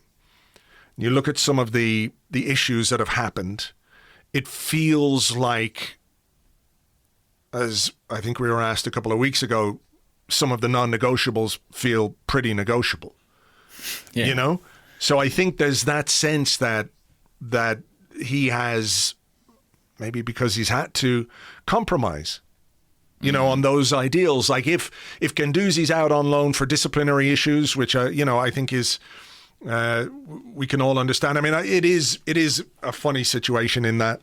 you look at some of the issues that have happened, it feels like, as I think we were asked a couple of weeks ago, some of the non-negotiables feel pretty negotiable. Yeah. So I think there's that sense that he has, maybe because he's had to compromise, on those ideals. Like if Guendouzi's out on loan for disciplinary issues, which I think is we can all understand. I mean, it is a funny situation in that,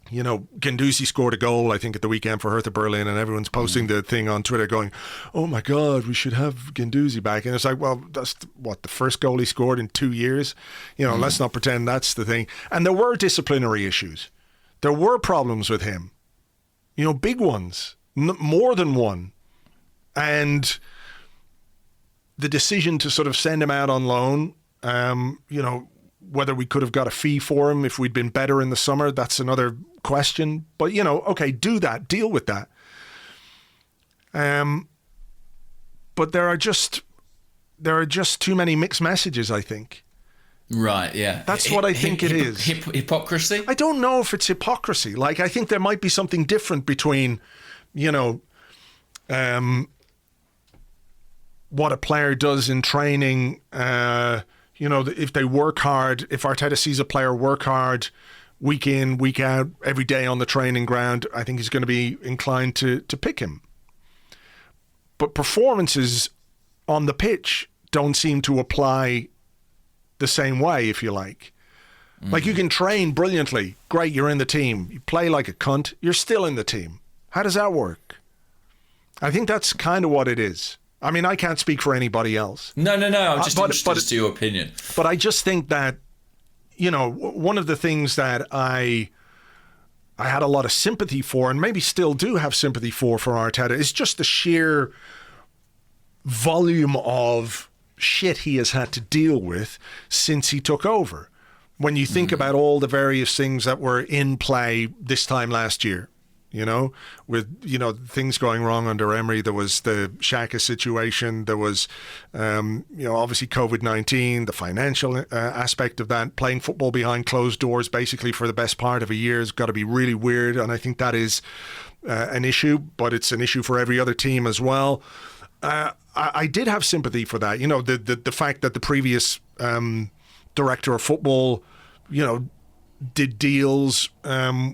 Guendouzi scored a goal, I think, at the weekend for Hertha Berlin, and everyone's posting the thing on Twitter going, oh my God, we should have Guendouzi back. And it's like, well, that's the first goal he scored in 2 years? Let's not pretend that's the thing. And there were disciplinary issues. There were problems with him, big ones, more than one. And the decision to sort of send him out on loan, whether we could have got a fee for him if we'd been better in the summer, that's another question. But, okay, do that, deal with that. But there are just too many mixed messages, I think. Right, yeah. That's what I think it is. Hypocrisy? I don't know if it's hypocrisy. Like, I think there might be something different between, what a player does in training, if they work hard, if Arteta sees a player work hard week in, week out, every day on the training ground, I think he's going to be inclined to pick him. But performances on the pitch don't seem to apply the same way, if you like. Like, you can train brilliantly. Great, you're in the team. You play like a cunt, you're still in the team. How does that work? I think that's kind of what it is. I mean, I can't speak for anybody else. No. I'm just interested as to your opinion. But I just think that, one of the things that I had a lot of sympathy for, and maybe still do have sympathy for Arteta, is just the sheer volume of shit he has had to deal with since he took over. When you think about all the various things that were in play this time last year, with, things going wrong under Emery, there was the Xhaka situation, there was, obviously COVID-19, the financial aspect of that, playing football behind closed doors basically for the best part of a year has got to be really weird. And I think that is an issue, but it's an issue for every other team as well. I did have sympathy for that. The fact that the previous director of football, did deals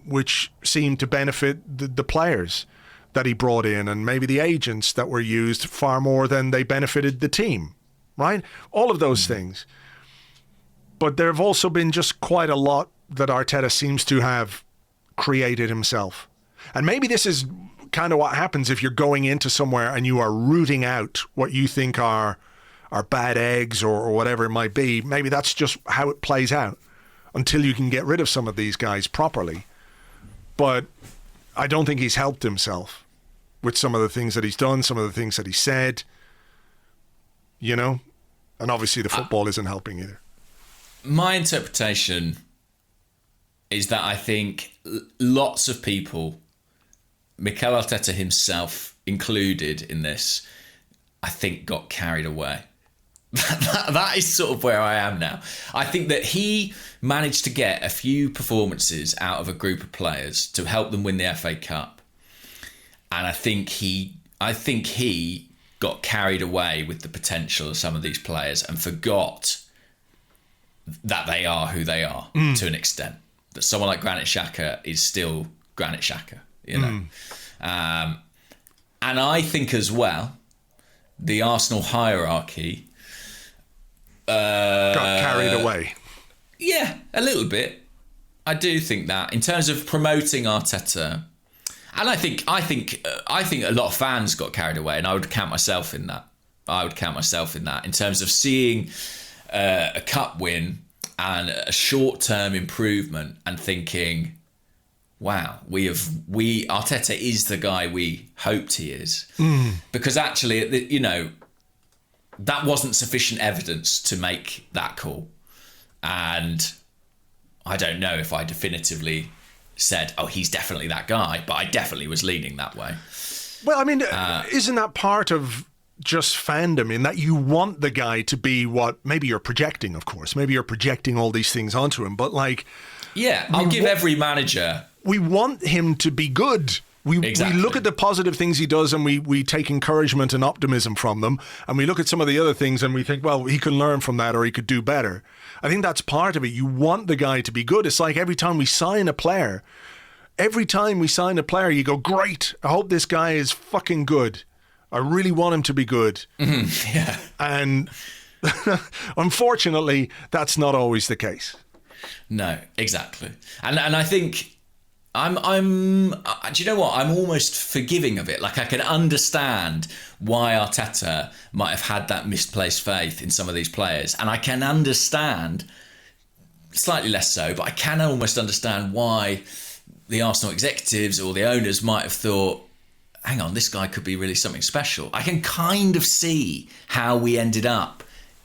which seemed to benefit the players that he brought in, and maybe the agents that were used far more than they benefited the team, right? All of those things. But there have also been just quite a lot that Arteta seems to have created himself. And maybe this is kind of what happens if you're going into somewhere and you are rooting out what you think are bad eggs or whatever it might be. Maybe that's just how it plays out until you can get rid of some of these guys properly. But I don't think he's helped himself with some of the things that he's done, some of the things that he said, you know, and obviously the football isn't helping either. My interpretation is that I think lots of people, Mikel Arteta himself included in this, I think got carried away. That is sort of where I am now. I think that he managed to get a few performances out of a group of players to help them win the FA Cup. And I think he got carried away with the potential of some of these players and forgot that they are who they are to an extent. That someone like Granit Xhaka is still Granit Xhaka, you know. And I think as well, the Arsenal hierarchy got carried away. Yeah, a little bit. I do think that in terms of promoting Arteta, and I think a lot of fans got carried away, and I would count myself in that. In terms of seeing a cup win and a short-term improvement, and thinking, "Wow, Arteta is the guy we hoped he is," because actually, you know, that wasn't sufficient evidence to make that call, and I don't know if I definitively said, "Oh, he's definitely that guy," but I definitely was leaning that way. Well, I mean, isn't that part of just fandom, in that you want the guy to be what maybe you're projecting, of course. Maybe you're projecting all these things onto him, but like... Yeah, I'll give every manager... We want him to be good. We look at the positive things he does and we take encouragement and optimism from them. And we look at some of the other things and we think, well, he can learn from that or he could do better. I think that's part of it. You want the guy to be good. It's like every time we sign a player, you go, great, I hope this guy is fucking good. I really want him to be good. Mm-hmm. Yeah. And unfortunately, that's not always the case. No, exactly. And I think I'm do you know what? I'm almost forgiving of it. Like, I can understand why Arteta might have had that misplaced faith in some of these players. And I can understand, slightly less so, but I can almost understand why the Arsenal executives or the owners might have thought, hang on, this guy could be really something special. I can kind of see how we ended up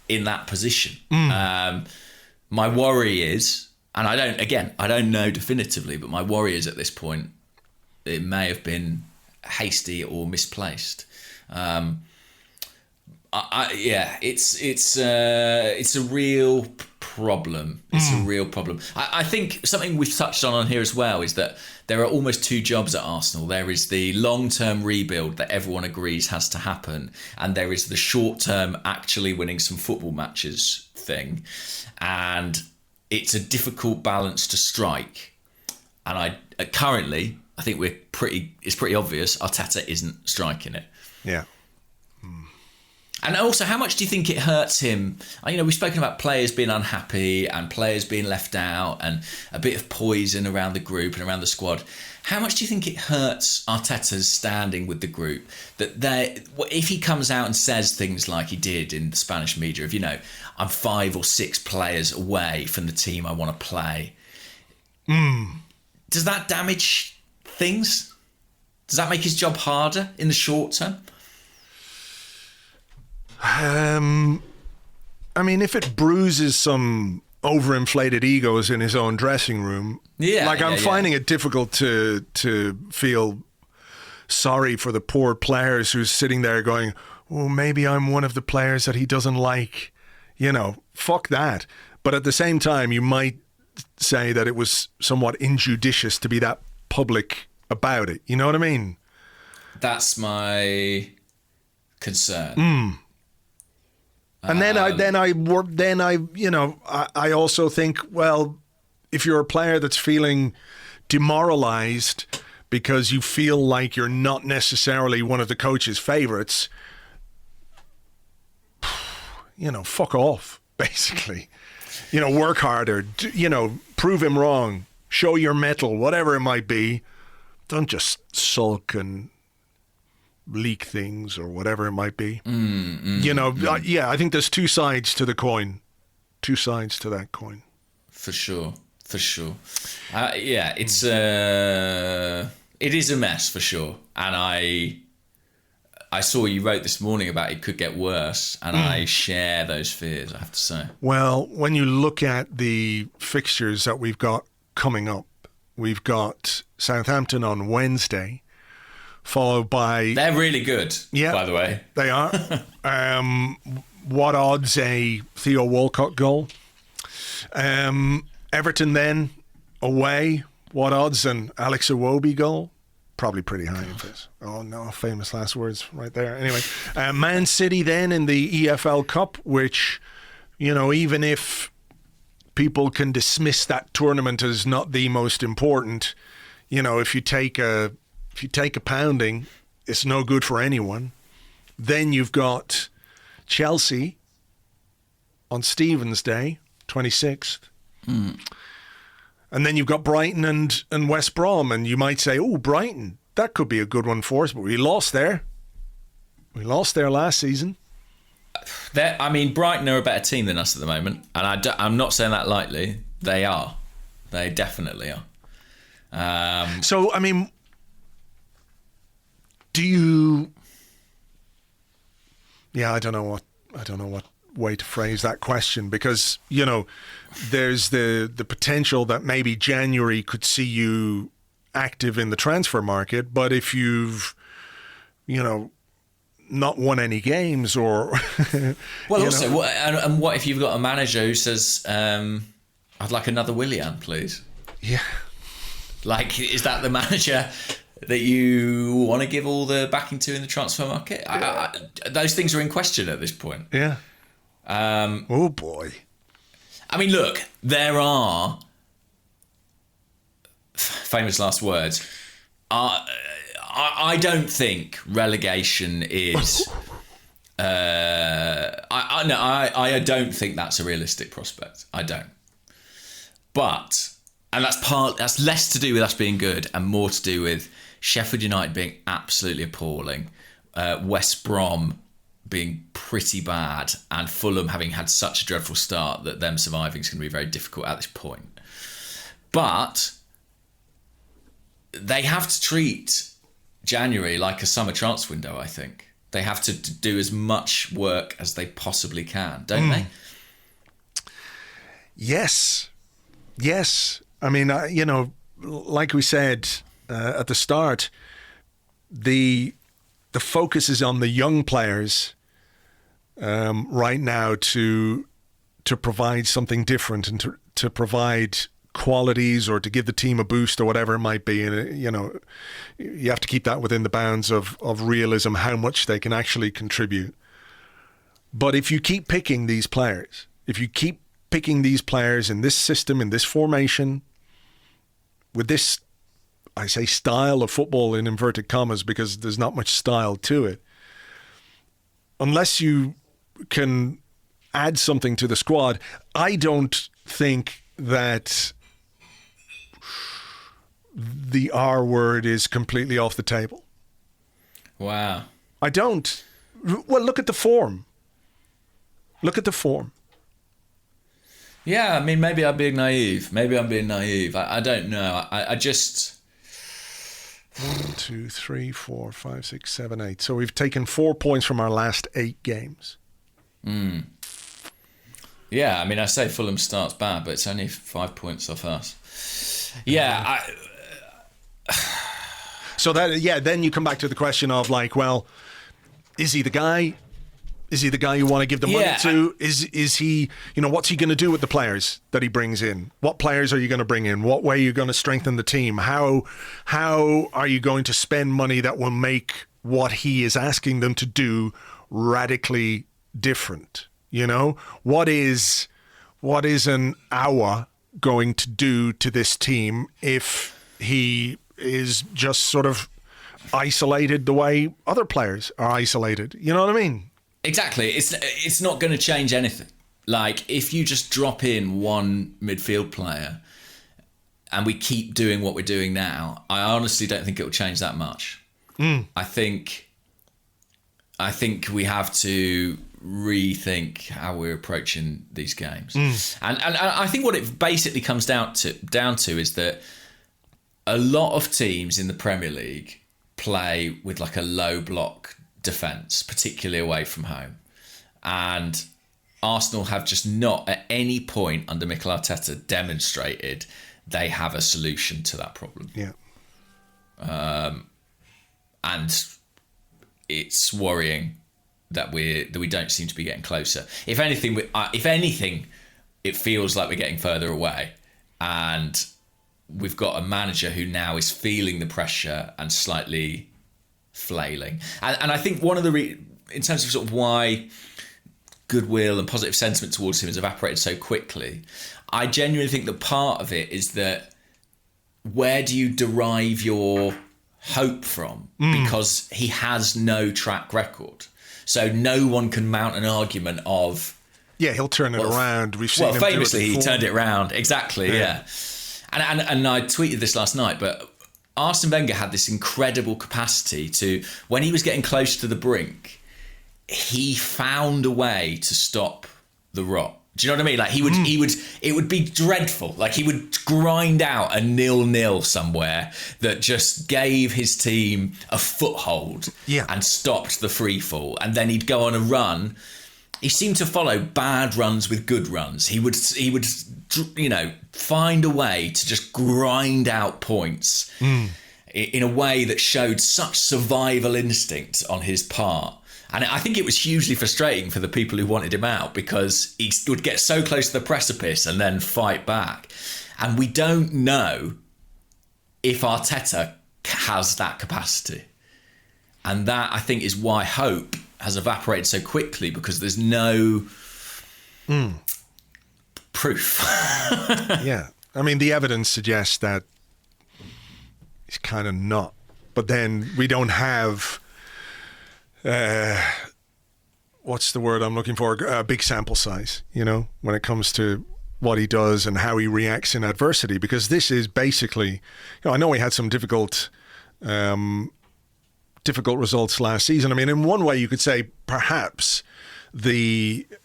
in that position. My worry is, and I don't know definitively, but my worry is at this point, it may have been hasty or misplaced. It's a real problem. It's a real problem. I think something we've touched on here as well is that there are almost two jobs at Arsenal. There is the long-term rebuild that everyone agrees has to happen, and there is the short-term actually winning some football matches thing. And it's a difficult balance to strike. And I think it's pretty obvious Arteta isn't striking it. Yeah. And also, how much do you think it hurts him? You know, we've spoken about players being unhappy and players being left out and a bit of poison around the group and around the squad. How much do you think it hurts Arteta's standing with the group? That if he comes out and says things like he did in the Spanish media of, you know, I'm 5 or 6 players away from the team I want to play. Does that damage things? Does that make his job harder in the short term? I mean, if it bruises some overinflated egos in his own dressing room, I'm finding it difficult to feel sorry for the poor players who's sitting there going, well, maybe I'm one of the players that he doesn't like. You know, fuck that. But at the same time, you might say that it was somewhat injudicious to be that public about it. You know what I mean? That's my concern. And then I also think, well, if you're a player that's feeling demoralized because you feel like you're not necessarily one of the coach's favorites, you know, fuck off, basically. You know, work harder, prove him wrong, show your mettle, whatever it might be. Don't just sulk and leak things or whatever it might be. I think there's two sides to the coin. Two sides to that coin. For sure. It is a mess for sure. And I saw you wrote this morning about it could get worse, and I share those fears, I have to say. Well, when you look at the fixtures that we've got coming up, we've got Southampton on Wednesday, followed by... They're really good, by the way. They are. What odds a Theo Walcott goal? Everton then, away. What odds an Alex Iwobi goal? Probably pretty high in this. Oh, no, famous last words right there. Anyway, Man City then in the EFL Cup, which, even if people can dismiss that tournament as not the most important, if you take a pounding, it's no good for anyone. Then you've got Chelsea on Stephen's Day, 26th. And then you've got Brighton and West Brom, and you might say, oh, Brighton, that could be a good one for us, but we lost there. We lost there last season. Brighton are a better team than us at the moment, and I'm not saying that lightly. They are. They definitely are. Do you... Yeah, I don't know what way to phrase that question, because there's the potential that maybe January could see you active in the transfer market, but if you've not won any games or and what if you've got a manager who says I'd like another Willian, please? Yeah, is that the manager that you want to give all the backing to in the transfer market? Those things are in question at this point. Yeah. Oh boy. Look, there are famous last words. I don't think relegation is. I don't think that's a realistic prospect. I don't. But, and that's less to do with us being good and more to do with Sheffield United being absolutely appalling, West Brom being pretty bad, and Fulham having had such a dreadful start that them surviving is going to be very difficult at this point. But they have to treat January like a summer transfer window, I think. They have to do as much work as they possibly can, don't they? Yes. Like we said at the start, the focus is on the young players right now to provide something different and to provide qualities or to give the team a boost or whatever it might be. And, you have to keep that within the bounds of realism, how much they can actually contribute. But if you keep picking these players, in this system, in this formation, with this, I say style of football in inverted commas because there's not much style to it, unless you can add something to the squad, I don't think that the R word is completely off the table. Wow. I don't. Well, look at the form. Yeah, maybe I'm being naive. I don't know. I just... 1, 2, 3, 4, 5, 6, 7, 8. So we've taken 4 points from our last 8 games. Yeah, I say Fulham start's bad, but it's only 5 points off us. Yeah, So then you come back to the question of is he the guy? Is he the guy you want to give the money to? Is he, what's he going to do with the players that he brings in? What players are you going to bring in? What way are you going to strengthen the team? How are you going to spend money that will make what he is asking them to do radically different? What is an Awa going to do to this team if he is just sort of isolated the way other players are isolated? You know what I mean? Exactly. It's not going to change anything. If you just drop in one midfield player and we keep doing what we're doing now, I honestly don't think it will change that much. I think I think we have to rethink how we're approaching these games. And I think what it basically comes down to is that a lot of teams in the Premier League play with like a low block defence, particularly away from home. And Arsenal have just not at any point under Mikel Arteta demonstrated they have a solution to that problem. Yeah. And it's worrying that we don't seem to be getting closer. If anything, it feels like we're getting further away. And we've got a manager who now is feeling the pressure and slightly flailing. And I think one of the in terms of sort of why goodwill and positive sentiment towards him has evaporated so quickly, I genuinely think that part of it is that where do you derive your hope from? Because he has no track record. So no one can mount an argument of... Yeah, he'll turn it around. We've seen him famously, do it before. he turned it around. Exactly, yeah. And I tweeted this last night, but Arsene Wenger had this incredible capacity to, when he was getting close to the brink, he found a way to stop the rot. Do you know what I mean? Like he would, it would be dreadful. Like he would grind out a 0-0 somewhere that just gave his team a foothold and stopped the free fall. And then he'd go on a run. He seemed to follow bad runs with good runs. He would, find a way to just grind out points in a way that showed such survival instinct on his part. And I think it was hugely frustrating for the people who wanted him out because he would get so close to the precipice and then fight back. And we don't know if Arteta has that capacity. And that, I think, is why hope has evaporated so quickly, because there's no proof. Yeah. I mean, the evidence suggests that he's kind of not. But then we don't have... what's the word I'm looking for? A big sample size, when it comes to what he does and how he reacts in adversity. Because this is basically, I know he had some difficult results last season. I mean, in one way you could say perhaps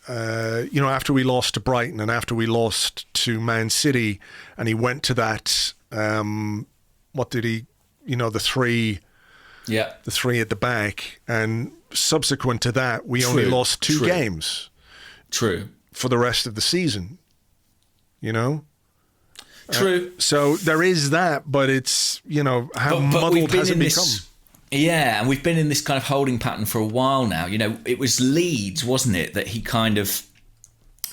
after we lost to Brighton and after we lost to Man City and he went to that, the three... Yeah, the three at the back, and subsequent to that, we only lost two games. True. For the rest of the season, True. So there is that, but it's how muddled has it become? Yeah, and we've been in this kind of holding pattern for a while now. It was Leeds, wasn't it, that he kind of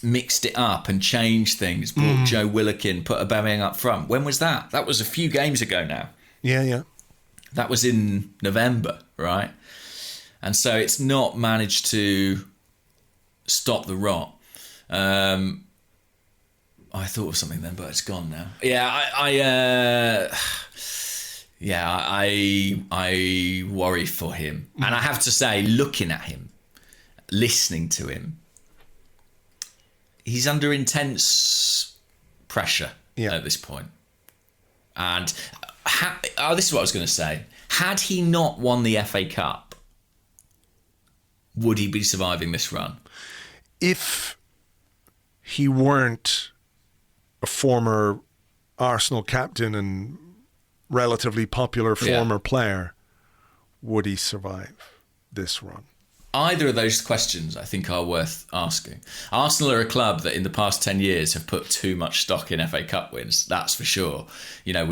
mixed it up and changed things, brought Joe Willock in, put Aubameyang up front. When was that? That was a few games ago now. Yeah. That was in November, right? And so it's not managed to stop the rot. I thought of something then, but it's gone now. Yeah, I worry for him. And I have to say, looking at him, listening to him, he's under intense pressure at this point. And... this is what I was going to say. Had he not won the FA Cup, would he be surviving this run? If he weren't a former Arsenal captain and relatively popular former player, would he survive this run? Either of those questions, I think, are worth asking. Arsenal are a club that in the past 10 years have put too much stock in FA Cup wins. That's for sure. They're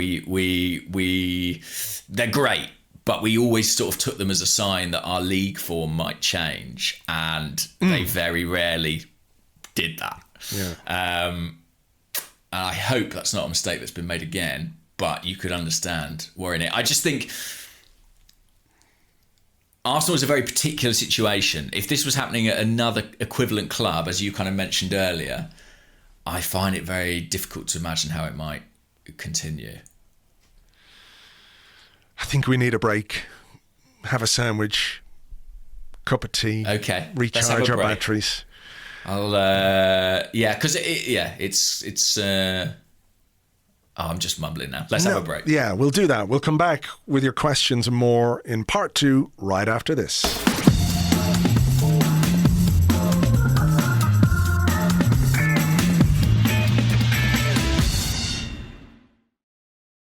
great, but we always sort of took them as a sign that our league form might change, and they very rarely did that. Yeah. And I hope that's not a mistake that's been made again, but you could understand worrying it. I just think... Arsenal is a very particular situation. If this was happening at another equivalent club, as you kind of mentioned earlier, I find it very difficult to imagine how it might continue. I think we need a break, have a sandwich, cup of tea, recharge our batteries. I'm just mumbling now. Let's have a break. Yeah, we'll do that. We'll come back with your questions and more in part 2 right after this.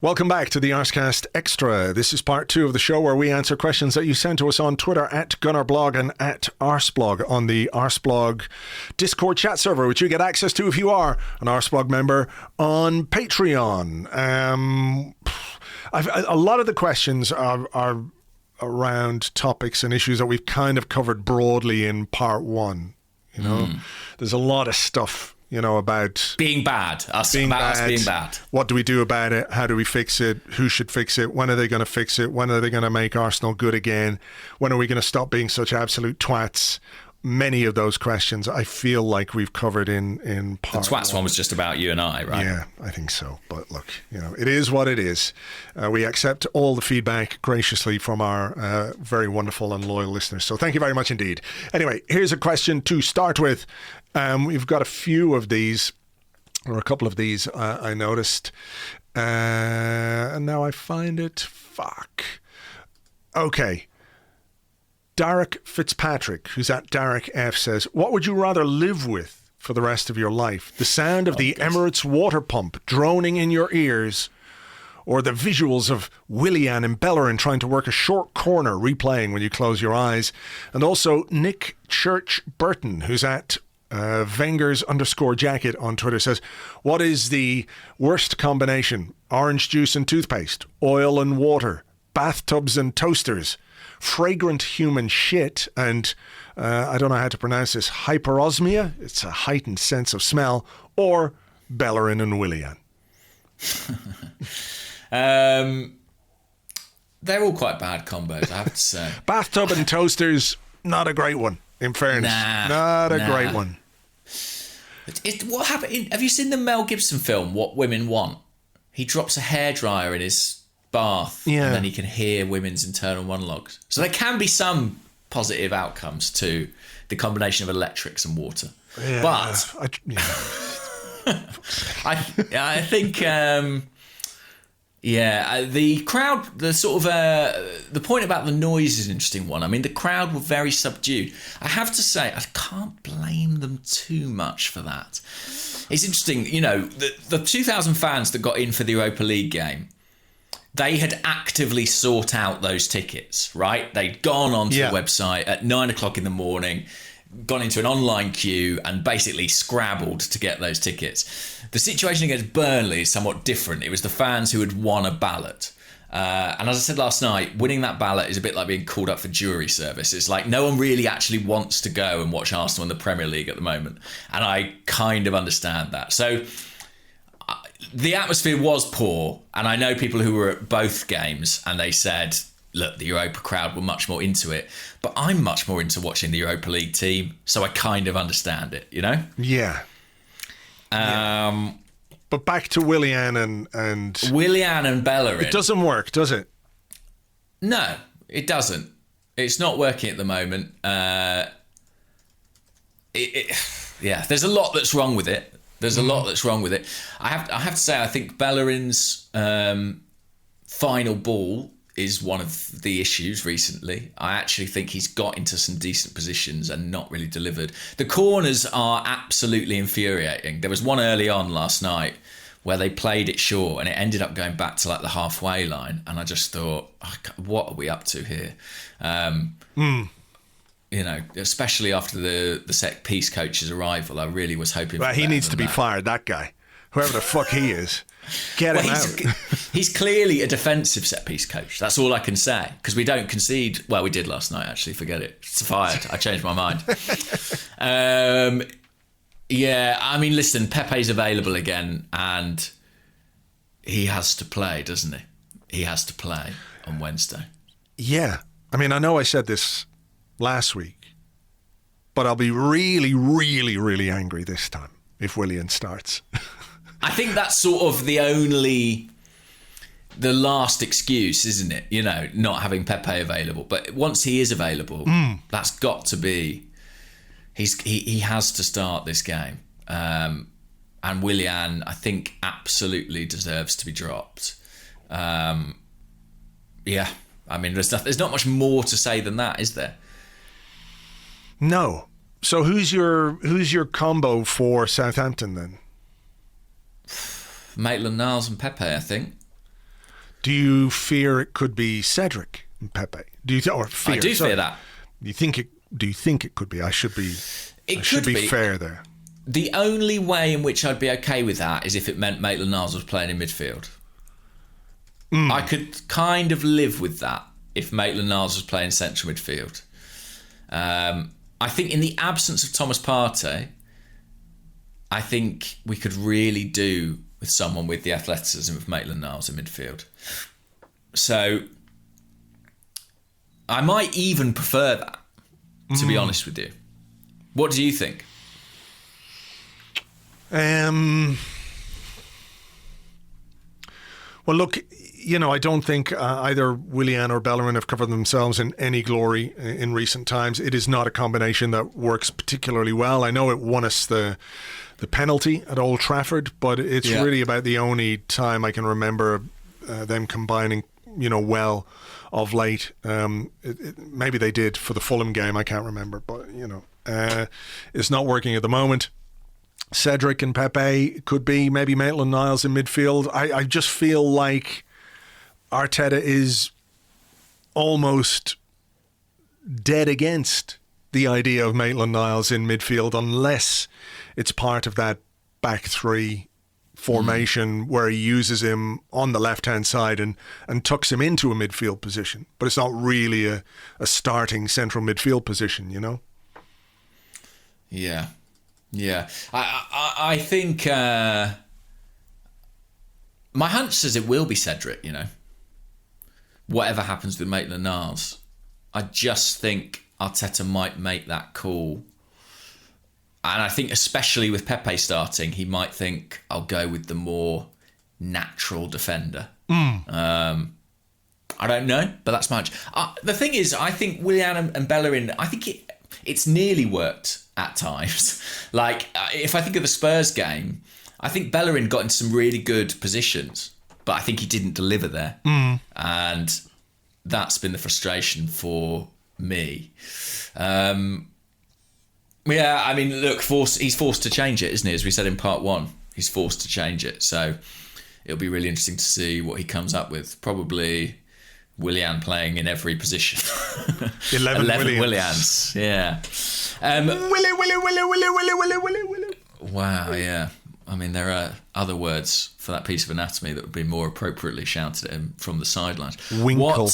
Welcome back to the Arsecast Extra. This is part 2 of the show where we answer questions that you send to us on Twitter at Gunnerblog and at Arseblog on the Arseblog Discord chat server, which you get access to if you are an Arseblog member on Patreon. A lot of the questions are around topics and issues that we've kind of covered broadly in part 1. You know, there's a lot of stuff, you know, about being bad, us being bad. What do we do about it? How do we fix it? Who should fix it? When are they going to fix it? When are they going to make Arsenal good again? When are we going to stop being such absolute twats? Many of those questions I feel like we've covered in part The twats one was just about you and I, right? Yeah, I think so. But look, you know, it is what it is. We accept all the feedback graciously from our very wonderful and loyal listeners. So thank you very much indeed. Anyway, here's a question to start with. We've got a few of these, or a couple of these, I noticed. And now I find it. Fuck. Okay. Derek Fitzpatrick, who's at Derek F, says, what would you rather live with for the rest of your life? The sound of the Emirates water pump droning in your ears, or the visuals of Willian and Bellerin trying to work a short corner replaying when you close your eyes? And also Nick Church Burton, who's at Wenger's _jacket on Twitter, says, what is the worst combination? Orange juice and toothpaste, oil and water, bathtubs and toasters, fragrant human shit, and I don't know how to pronounce this, hyperosmia, it's a heightened sense of smell, or Bellerin and Willian. They're all quite bad combos, I have to say. Bathtub and toasters, not a great one, in fairness. Not a great one. What happened? Have you seen the Mel Gibson film, What Women Want? He drops a hairdryer in his bath, and then he can hear women's internal monologues. So there can be some positive outcomes to the combination of electrics and water. Yeah, but I think the crowd, the sort of the point about the noise is an interesting one. I mean, the crowd were very subdued. I have to say, I can't blame them too much for that. It's interesting, you know, the 2,000 fans that got in for the Europa League game, they had actively sought out those tickets, right? They'd gone onto the website at 9 o'clock in the morning, gone into an online queue and basically scrabbled to get those tickets. The situation against Burnley is somewhat different. It was the fans who had won a ballot. And as I said last night, winning that ballot is a bit like being called up for jury service. It's like no one really actually wants to go and watch Arsenal in the Premier League at the moment. And I kind of understand that. So the atmosphere was poor, and I know people who were at both games and they said, look, the Europa crowd were much more into it, but I'm much more into watching the Europa League team, so I kind of understand it, you know? Yeah. But back to Willian and Willian and Bellerin. It doesn't work, does it? No, it doesn't. It's not working at the moment. There's a lot that's wrong with it. I have to say, I think Bellerin's final ball is one of the issues recently. I actually think he's got into some decent positions and not really delivered. The corners are absolutely infuriating. There was one early on last night where they played it short and it ended up going back to like the halfway line. And I just thought, what are we up to here? You know, especially after the set piece coach's arrival, I really was hoping. Well, he needs to be fired, that guy. Whoever the fuck he is. Get him out. He's clearly a defensive set piece coach. That's all I can say. Because we don't concede. Well, we did last night, actually. Forget it. It's fired. I changed my mind. I mean, listen, Pepe's available again and he has to play, doesn't he? He has to play on Wednesday. Yeah. I mean, I know I said this last week, but I'll be really, really, really angry this time if Willian starts. I think that's sort of the last excuse, isn't it? You know, not having Pepe available. But once he is available, that's got to be. He has to start this game. And Willian, I think, absolutely deserves to be dropped. I mean, there's not much more to say than that, is there? No. So who's your combo for Southampton then? Maitland-Niles and Pepe, I think. Do you fear it could be Cedric and Pepe? I do fear that. Do you think it could be? I should be fair there. The only way in which I'd be okay with that is if it meant Maitland-Niles was playing in midfield. I could kind of live with that if Maitland-Niles was playing central midfield. I think in the absence of Thomas Partey, I think we could really do with someone with the athleticism of Maitland-Niles in midfield. So I might even prefer that, to be honest with you. What do you think? Well, look, I don't think either Willian or Bellerin have covered themselves in any glory in recent times. It is not a combination that works particularly well. I know it won us the penalty at Old Trafford, but it's really about the only time I can remember them combining, well of late. Maybe they did for the Fulham game, I can't remember, but, it's not working at the moment. Cedric and Pepe could be, maybe Maitland-Niles in midfield. I just feel like Arteta is almost dead against the idea of Maitland-Niles in midfield unless it's part of that back three formation where he uses him on the left-hand side and tucks him into a midfield position. But it's not really a starting central midfield position, Yeah. Yeah. I think my hunch says it will be Cedric, whatever happens with Maitland-Niles. I just think Arteta might make that call. And I think especially with Pepe starting, he might think, I'll go with the more natural defender. I don't know, but that's much. The thing is, I think Willian and Bellerin, I think it's nearly worked at times. Like, if I think of the Spurs game, I think Bellerin got into some really good positions, but I think he didn't deliver there. And that's been the frustration for me. Yeah, I mean, look, he's forced to change it, isn't he? As we said in part one, he's forced to change it. So it'll be really interesting to see what he comes up with. Probably Willian playing in every position. 11 Willians. Yeah. Willy. Wow, yeah. I mean, there are other words for that piece of anatomy that would be more appropriately shouted at him from the sidelines. Winkle.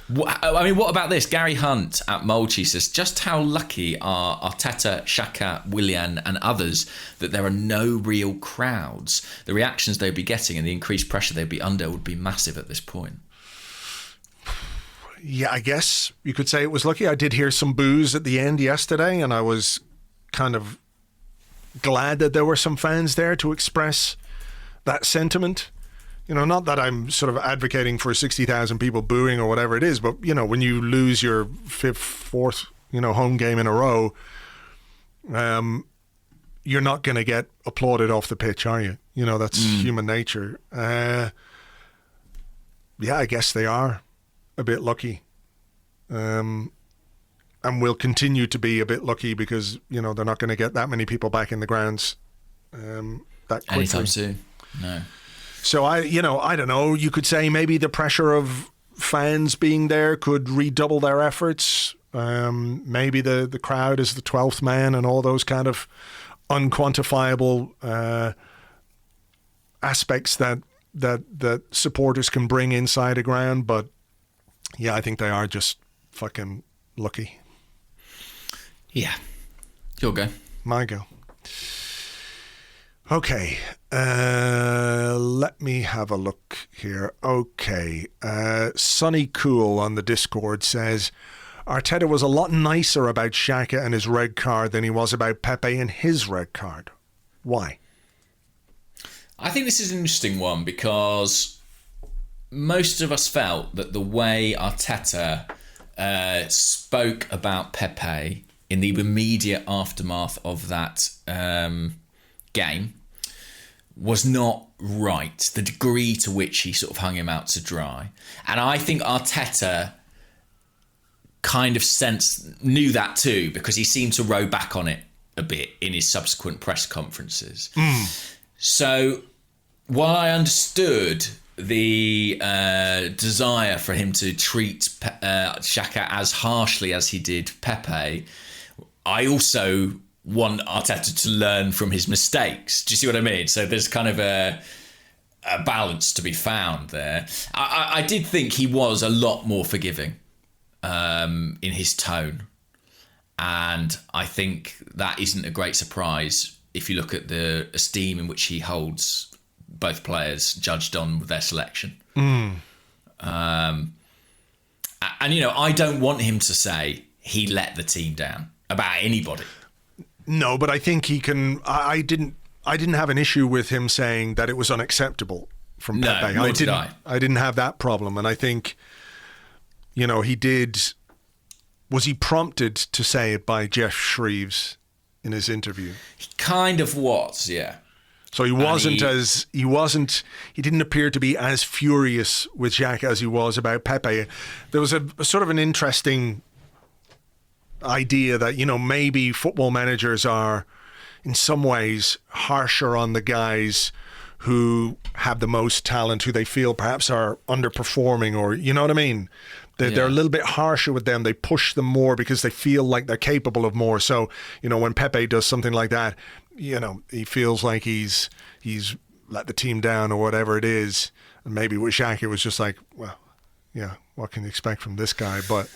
What about this? Gary Hunt at Mulchi says, just how lucky are Arteta, Xhaka, Willian and others that there are no real crowds? The reactions they'd be getting and the increased pressure they'd be under would be massive at this point. Yeah, I guess you could say it was lucky. I did hear some boos at the end yesterday, and I was kind of glad that there were some fans there to express that sentiment. Not that I'm sort of advocating for 60,000 people booing or whatever it is, but, when you lose your fourth, home game in a row, you're not going to get applauded off the pitch, are you? That's human nature. Yeah, I guess they are a bit lucky. And will continue to be a bit lucky because, they're not going to get that many people back in the grounds that quickly. Anytime soon. No. So I don't know. You could say maybe the pressure of fans being there could redouble their efforts. Maybe the crowd is the 12th man and all those kind of unquantifiable aspects that supporters can bring inside a ground. But yeah, I think they are just fucking lucky. Yeah. Your go. My go. Okay, let me have a look here. Okay, Sunny Cool on the Discord says, Arteta was a lot nicer about Xhaka and his red card than he was about Pepe and his red card. Why? I think this is an interesting one because most of us felt that the way Arteta spoke about Pepe in the immediate aftermath of that game was not right, the degree to which he sort of hung him out to dry. And I think Arteta kind of knew that too, because he seemed to row back on it a bit in his subsequent press conferences. So while I understood the desire for him to treat Xhaka as harshly as he did Pepe, I also want Arteta to learn from his mistakes. Do you see what I mean? So there's kind of a balance to be found there. I did think he was a lot more forgiving in his tone. And I think that isn't a great surprise if you look at the esteem in which he holds both players judged on their selection. And, I don't want him to say he let the team down about anybody. No, but I think he can. I didn't have an issue with him saying that it was unacceptable from Pepe. Nor did I. I didn't have that problem. And I think, he did. Was he prompted to say it by Jeff Shreves in his interview? He kind of was, yeah. So he didn't appear to be as furious with Xhaka as he was about Pepe. There was a sort of an interesting idea that, maybe football managers are in some ways harsher on the guys who have the most talent, who they feel perhaps are underperforming, or, you know what I mean? They're a little bit harsher with them. They push them more because they feel like they're capable of more. So, when Pepe does something like that, he feels like he's let the team down or whatever it is. And maybe with Xhaka, it was just like, well, yeah, what can you expect from this guy? But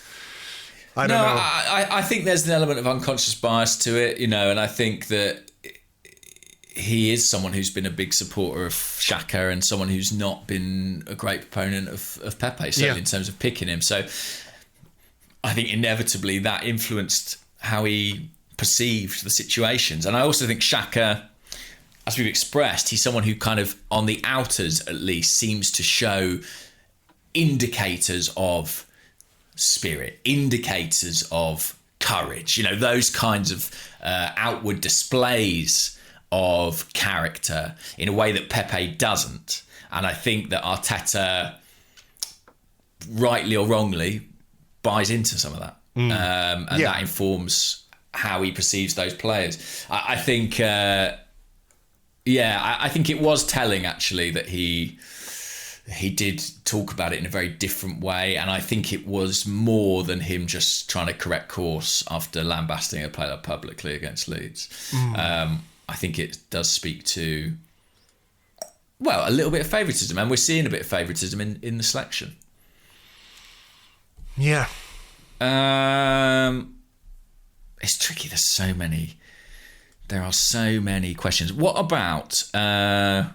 I don't know. I think there's an element of unconscious bias to it, and I think that he is someone who's been a big supporter of Xhaka and someone who's not been a great proponent of Pepe, certainly in terms of picking him. So I think inevitably that influenced how he perceived the situations. And I also think Xhaka, as we've expressed, he's someone who kind of, on the outers at least, seems to show indicators of spirit, indicators of courage, those kinds of outward displays of character in a way that Pepe doesn't. And I think that Arteta, rightly or wrongly, buys into some of that. That informs how he perceives those players. I think I think it was telling, actually, that he did talk about it in a very different way. And I think it was more than him just trying to correct course after lambasting a player publicly against Leeds. I think it does speak to, a little bit of favouritism. And we're seeing a bit of favouritism in the selection. Yeah. It's tricky. There are so many questions. What about... can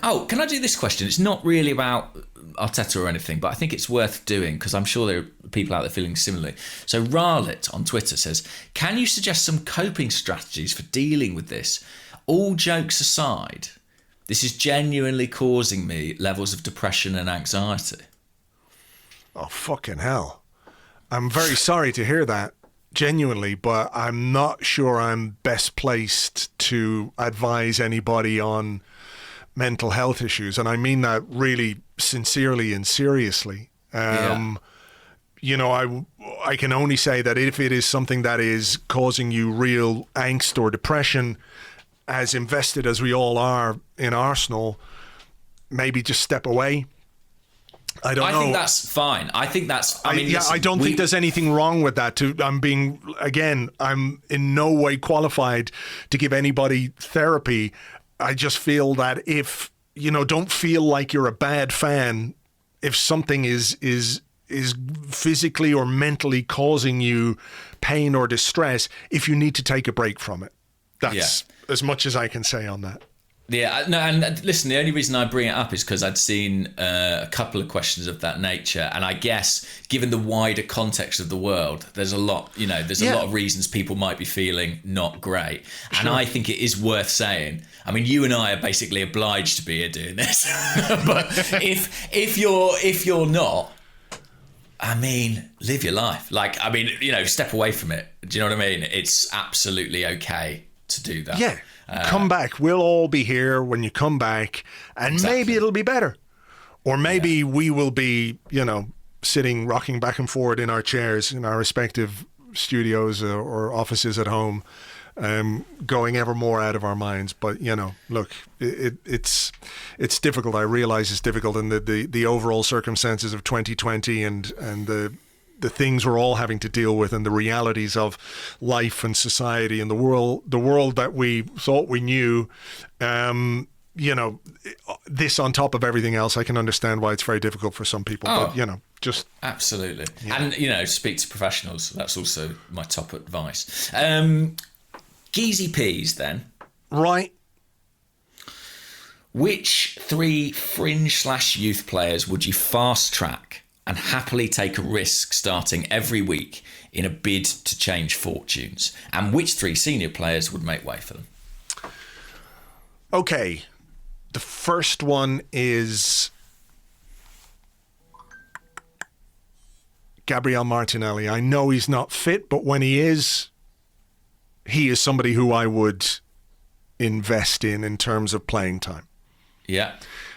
I do this question? It's not really about Arteta or anything, but I think it's worth doing because I'm sure there are people out there feeling similarly. So Ralit on Twitter says, can you suggest some coping strategies for dealing with this? All jokes aside, this is genuinely causing me levels of depression and anxiety. Oh, fucking hell. I'm very sorry to hear that, genuinely, but I'm not sure I'm best placed to advise anybody on mental health issues, and I mean that really sincerely and seriously. I can only say that if it is something that is causing you real angst or depression, as invested as we all are in Arsenal, maybe just step away. I don't know. I think that's fine. I think that's... I don't think there's anything wrong with that. I'm in no way qualified to give anybody therapy. I just feel that if, don't feel like you're a bad fan if something is physically or mentally causing you pain or distress, if you need to take a break from it. That's as much as I can say on that. Yeah, no, and listen, the only reason I bring it up is because I'd seen a couple of questions of that nature, and I guess given the wider context of the world, there's a lot, there's a lot of reasons people might be feeling not great, and I think it is worth saying. I mean, you and I are basically obliged to be here doing this, but if you're not, live your life. Step away from it. Do you know what I mean? It's absolutely okay to do that. Yeah. Come back. We'll all be here when you come back, and maybe it'll be better. Or maybe we will be, sitting, rocking back and forward in our chairs in our respective studios or offices at home, going ever more out of our minds. But, look, it's difficult. I realize it's difficult, and the overall circumstances of 2020 and the things we're all having to deal with, and the realities of life and society and the world that we thought we knew, this on top of everything else, I can understand why it's very difficult for some people. Oh, but, just... Absolutely. Yeah. And, speak to professionals. That's also my top advice. Geezy Peas, then. Right. Which 3 fringe/youth players would you fast track and happily take a risk starting every week in a bid to change fortunes? And which 3 senior players would make way for them? Okay. The first one is Gabriel Martinelli. I know he's not fit, but when he is somebody who I would invest in terms of playing time. Yeah.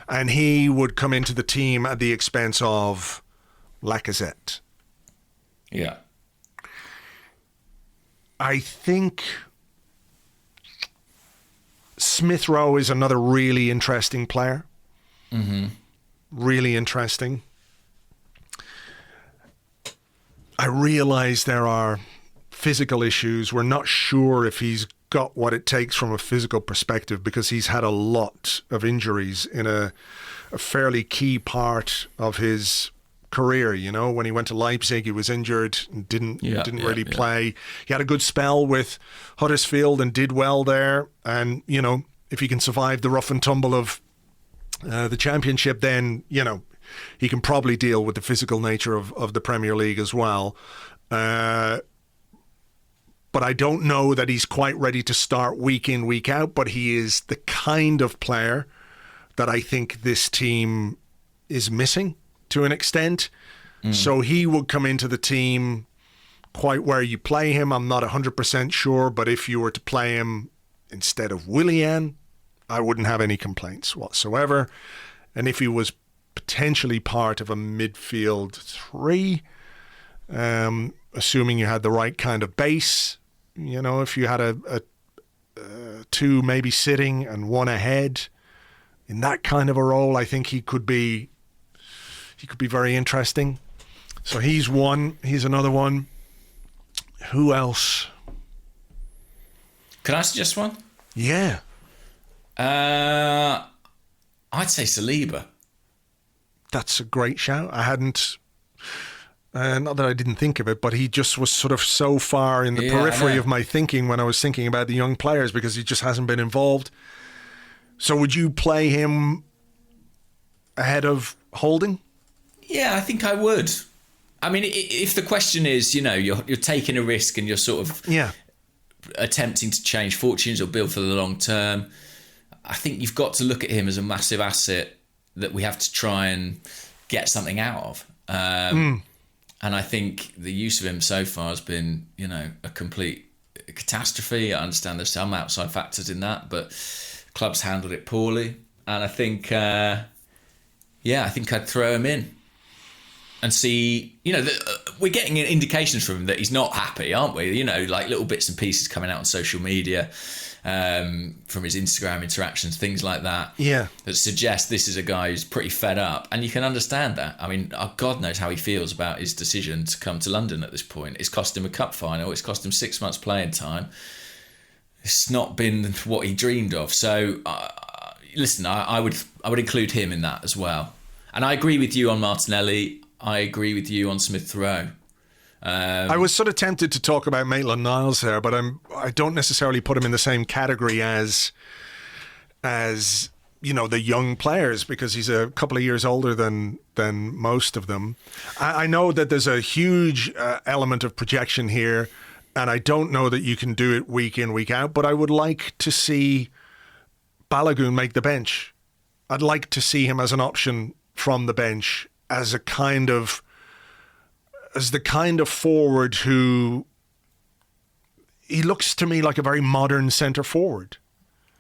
And he would come into the team at the expense of Lacazette. Yeah. I think Smith Rowe is another really interesting player. Mm-hmm. Really interesting. I realize there are physical issues. We're not sure if he's got what it takes from a physical perspective, because he's had a lot of injuries in a fairly key part of his career. When he went to Leipzig, he was injured and didn't really play. He had a good spell with Huddersfield and did well there. And, if he can survive the rough and tumble of the Championship, then, he can probably deal with the physical nature of the Premier League as well. But I don't know that he's quite ready to start week in, week out. But he is the kind of player that I think this team is missing to an extent. So he would come into the team. Quite where you play him, I'm not 100% sure. But if you were to play him instead of Willian, I wouldn't have any complaints whatsoever. And if he was potentially part of a midfield 3, assuming you had the right kind of base, if you had a 2 maybe sitting and 1 ahead in that kind of a role, I think he could be very interesting. So he's one. He's another one. Who else? Can I suggest one? Yeah. I'd say Saliba. That's a great shout. I hadn't... not that I didn't think of it, but he just was sort of so far in the periphery of my thinking when I was thinking about the young players, because he just hasn't been involved. So would you play him ahead of Holding? Yeah, I think I would. I mean, if the question is, you're taking a risk and you're sort of attempting to change fortunes or build for the long term, I think you've got to look at him as a massive asset that we have to try and get something out of. And I think the use of him so far has been, a complete catastrophe. I understand there's some outside factors in that, but clubs handled it poorly. And I think, I think I'd throw him in and see, we're getting indications from him that he's not happy, aren't we? Like little bits and pieces coming out on social media, from his Instagram interactions, things like that. Yeah. That suggest this is a guy who's pretty fed up. And you can understand that. I mean, God knows how he feels about his decision to come to London at this point. It's cost him a cup final. It's cost him 6 months playing time. It's not been what he dreamed of. So, listen, I would include him in that as well. And I agree with you on Martinelli. I agree with you on Smith Rowe. I was sort of tempted to talk about Maitland-Niles there, but I don't necessarily put him in the same category as the young players, because he's a couple of years older than most of them. I know that there's a huge element of projection here, and I don't know that you can do it week in, week out, but I would like to see Balogun make the bench. I'd like to see him as an option from the bench, as the kind of forward who, he looks to me like a very modern centre forward.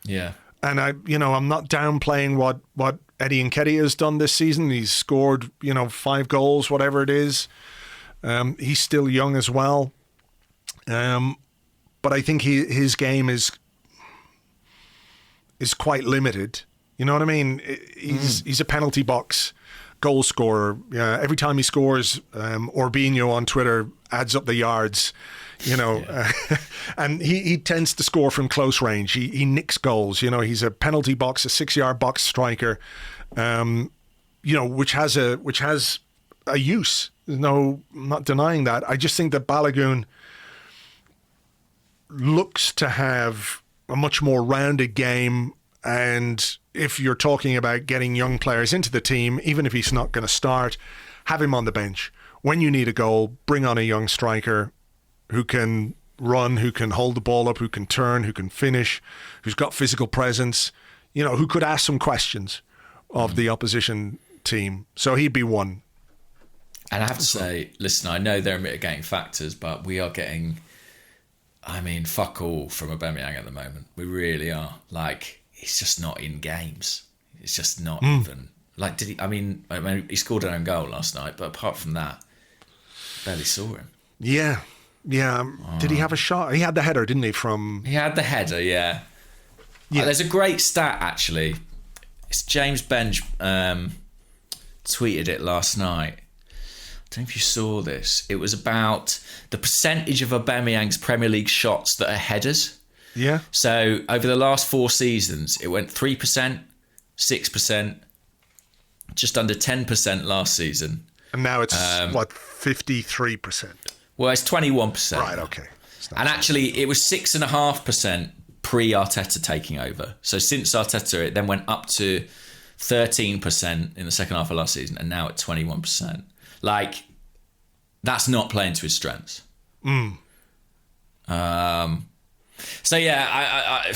Yeah. And I'm not downplaying what Eddie Nketiah has done this season. He's scored, 5 goals, whatever it is. He's still young as well. but I think his game is quite limited. You know what I mean? He's a penalty box goal scorer. Every time he scores, Orbinho on Twitter adds up the yards. And he tends to score from close range. He nicks goals. He's a penalty box, a 6-yard box striker. Which has a use. No, I'm not denying that. I just think that Balogun looks to have a much more rounded game. And if you're talking about getting young players into the team, even if he's not going to start, have him on the bench. When you need a goal, bring on a young striker who can run, who can hold the ball up, who can turn, who can finish, who's got physical presence, who could ask some questions of the opposition team. So he'd be one. And I have to say, listen, I know there are mitigating factors, but we are getting, fuck all from Aubameyang at the moment. We really are. He's just not in games. It's just not even. Did he? He scored an own goal last night, but apart from that, barely saw him. Yeah. Did he have a shot? He had the header, didn't he? He had the header, yeah. There's a great stat, actually. It's James Bench tweeted it last night. I don't know if you saw this. It was about the percentage of Aubameyang's Premier League shots that are headers. Yeah. So over the last 4 seasons, it went 3%, 6%, just under 10% last season. And now it's, 53%? Well, it's 21%. Right, okay. And actually, it was 6.5% pre-Arteta taking over. So since Arteta, it then went up to 13% in the second half of last season, and now at 21%. That's not playing to his strengths. So I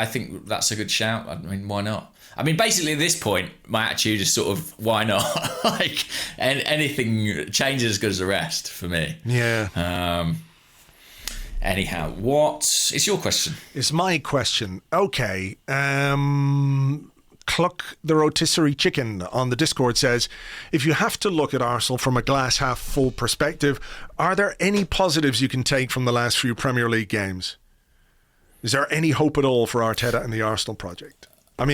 think that's a good shout. Why not? Basically at this point, my attitude is sort of, why not? And anything changes as good as the rest for me. Yeah. Anyhow, what is your question? It's my question. Okay. Cluck the rotisserie chicken on the Discord says, if you have to look at Arsenal from a glass half full perspective, are there any positives you can take from the last few Premier League games? Is there any hope at all for Arteta and the Arsenal project? I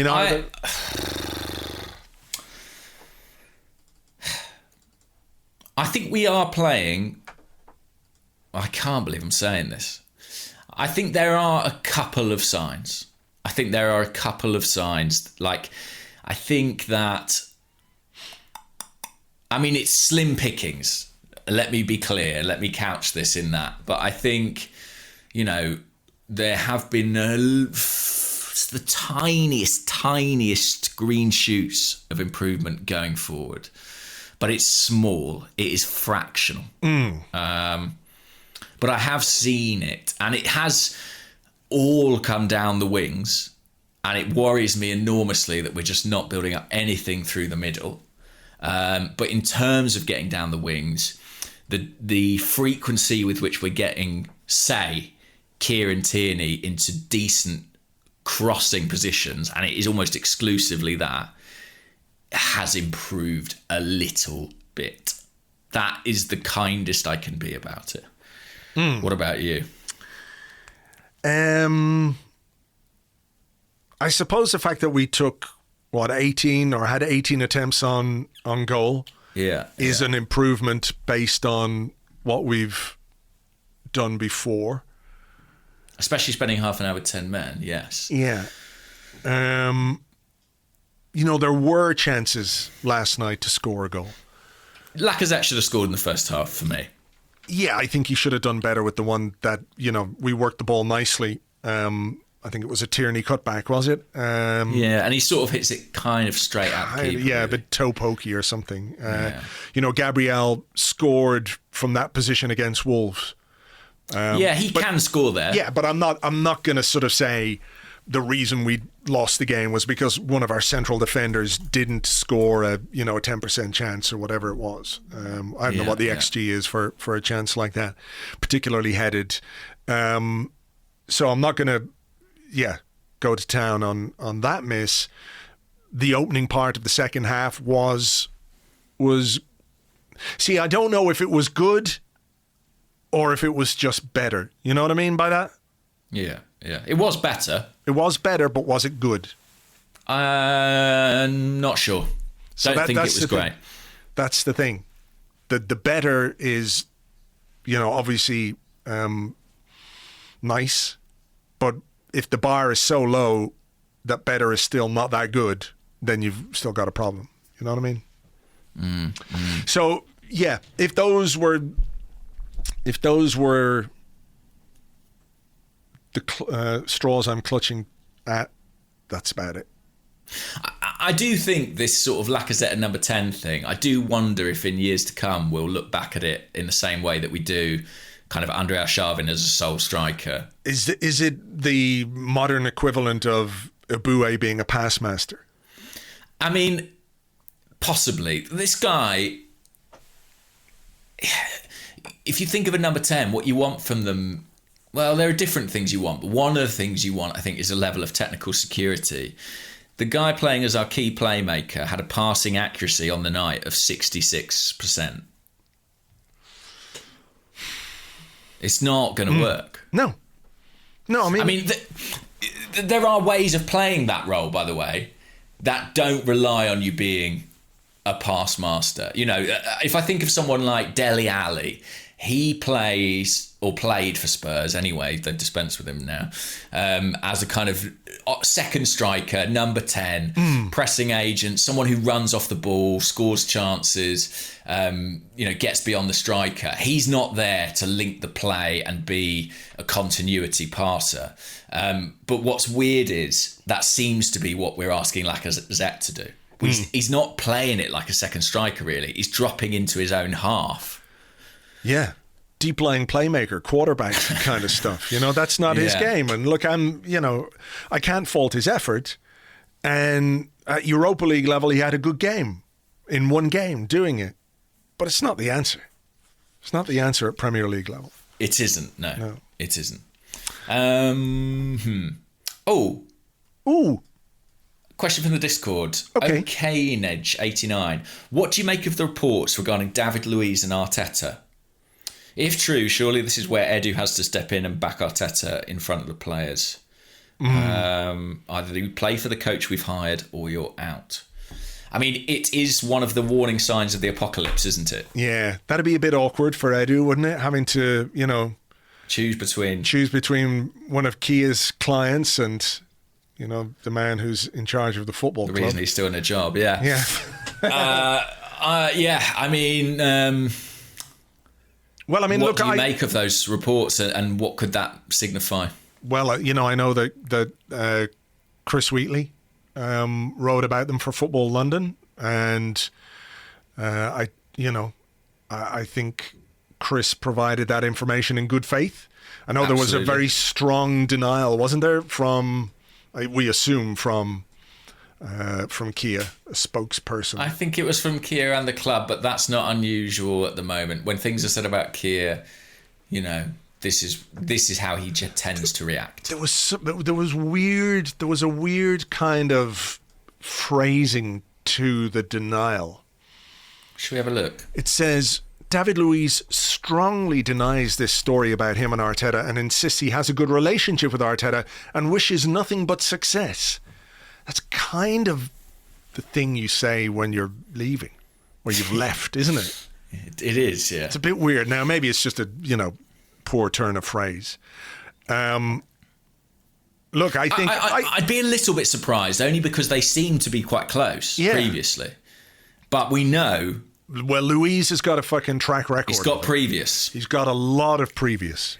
think we are playing. I can't believe I'm saying this. I think there are a couple of signs. I think that. It's slim pickings. Let me be clear. Let me couch this in that. But I think, there have been the tiniest green shoots of improvement going forward. But it's small. It is fractional. But I have seen it. And it has all come down the wings. And it worries me enormously that we're just not building up anything through the middle. But in terms of getting down the wings, the frequency with which we're getting, say, Kieran Tierney into decent crossing positions, and it is almost exclusively that, has improved a little bit. That is the kindest I can be about it. What about you? I suppose the fact that we took 18 or had 18 attempts on goal is an improvement based on what we've done before. Especially spending half an hour with 10 men, yes. Yeah. There were chances last night to score a goal. Lacazette should have scored in the first half for me. Yeah, I think he should have done better with the one that, we worked the ball nicely. I think it was a Tierney cutback, was it? And he sort of hits it kind of straight at the keeper. Yeah, a bit toe pokey or something. Gabriel scored from that position against Wolves. He can score there. Yeah, but I'm not going to sort of say the reason we lost the game was because one of our central defenders didn't score a 10% chance or whatever it was. I don't know what the XG is for a chance like that, particularly headed. So I'm not going to go to town on that miss. The opening part of the second half was I don't know if it was good or if it was just better. You know what I mean by that? Yeah. It was better. It was better, but was it good? Not sure. Don't think it was great. That's the thing. The better is, obviously nice, but if the bar is so low that better is still not that good, then you've still got a problem. You know what I mean? So yeah, if those were the straws I'm clutching at, that's about it. I do think this sort of Lacazette and number 10 thing, I do wonder if in years to come we'll look back at it in the same way that we do kind of Andrei Arshavin as a sole striker. Is it the modern equivalent of Abue being a pass master? I mean, possibly. This guy, if you think of a number 10, what you want from them, well, there are different things you want, but one of the things you want, I think, is a level of technical security. The guy playing as our key playmaker had a passing accuracy on the night of 66%. It's not going to work. No, I mean there are ways of playing that role, by the way, that don't rely on you being a pass master. If I think of someone like Dele Alli, he plays, or played for Spurs anyway, they've dispensed with him now, as a kind of second striker, number 10, pressing agent, someone who runs off the ball, scores chances, gets beyond the striker. He's not there to link the play and be a continuity passer. But what's weird is that seems to be what we're asking Lacazette to do. He's not playing it like a second striker, really. He's dropping into his own half. Yeah. Deep lying playmaker, quarterback kind of stuff. That's not his game. And look, I can't fault his effort. And at Europa League level, he had a good game in one game doing it. But it's not the answer. It's not the answer at Premier League level. It isn't. No. It isn't. Question from the Discord. Okay, Nedge 89. What do you make of the reports regarding David Luiz and Arteta? If true, surely this is where Edu has to step in and back Arteta in front of the players. Either you play for the coach we've hired or you're out. I mean, it is one of the warning signs of the apocalypse, isn't it? Yeah, that'd be a bit awkward for Edu, wouldn't it? Having to, choose between one of Kia's clients and, the man who's in charge of the football club. The reason he's still in a job, yeah. I mean... Well, I mean, what do you make of those reports, and what could that signify? Well, I know that Chris Wheatley wrote about them for Football London, and I think Chris provided that information in good faith. I know There was a very strong denial, wasn't there, from we assume from Kia, a spokesperson. I think it was from Kia and the club, but that's not unusual at the moment. When things are said about Kia, this is how he tends to react. There was a weird kind of phrasing to the denial. Should we have a look? It says, David Luiz strongly denies this story about him and Arteta and insists he has a good relationship with Arteta and wishes nothing but success. That's kind of the thing you say when you're leaving, where you've left, isn't it? It is, yeah. It's a bit weird. Now, maybe it's just a, poor turn of phrase. Look, I think... I'd be a little bit surprised, only because they seem to be quite close previously. But we know... Well, Luiz has got a fucking track record. He's got previous. He's got a lot of previous.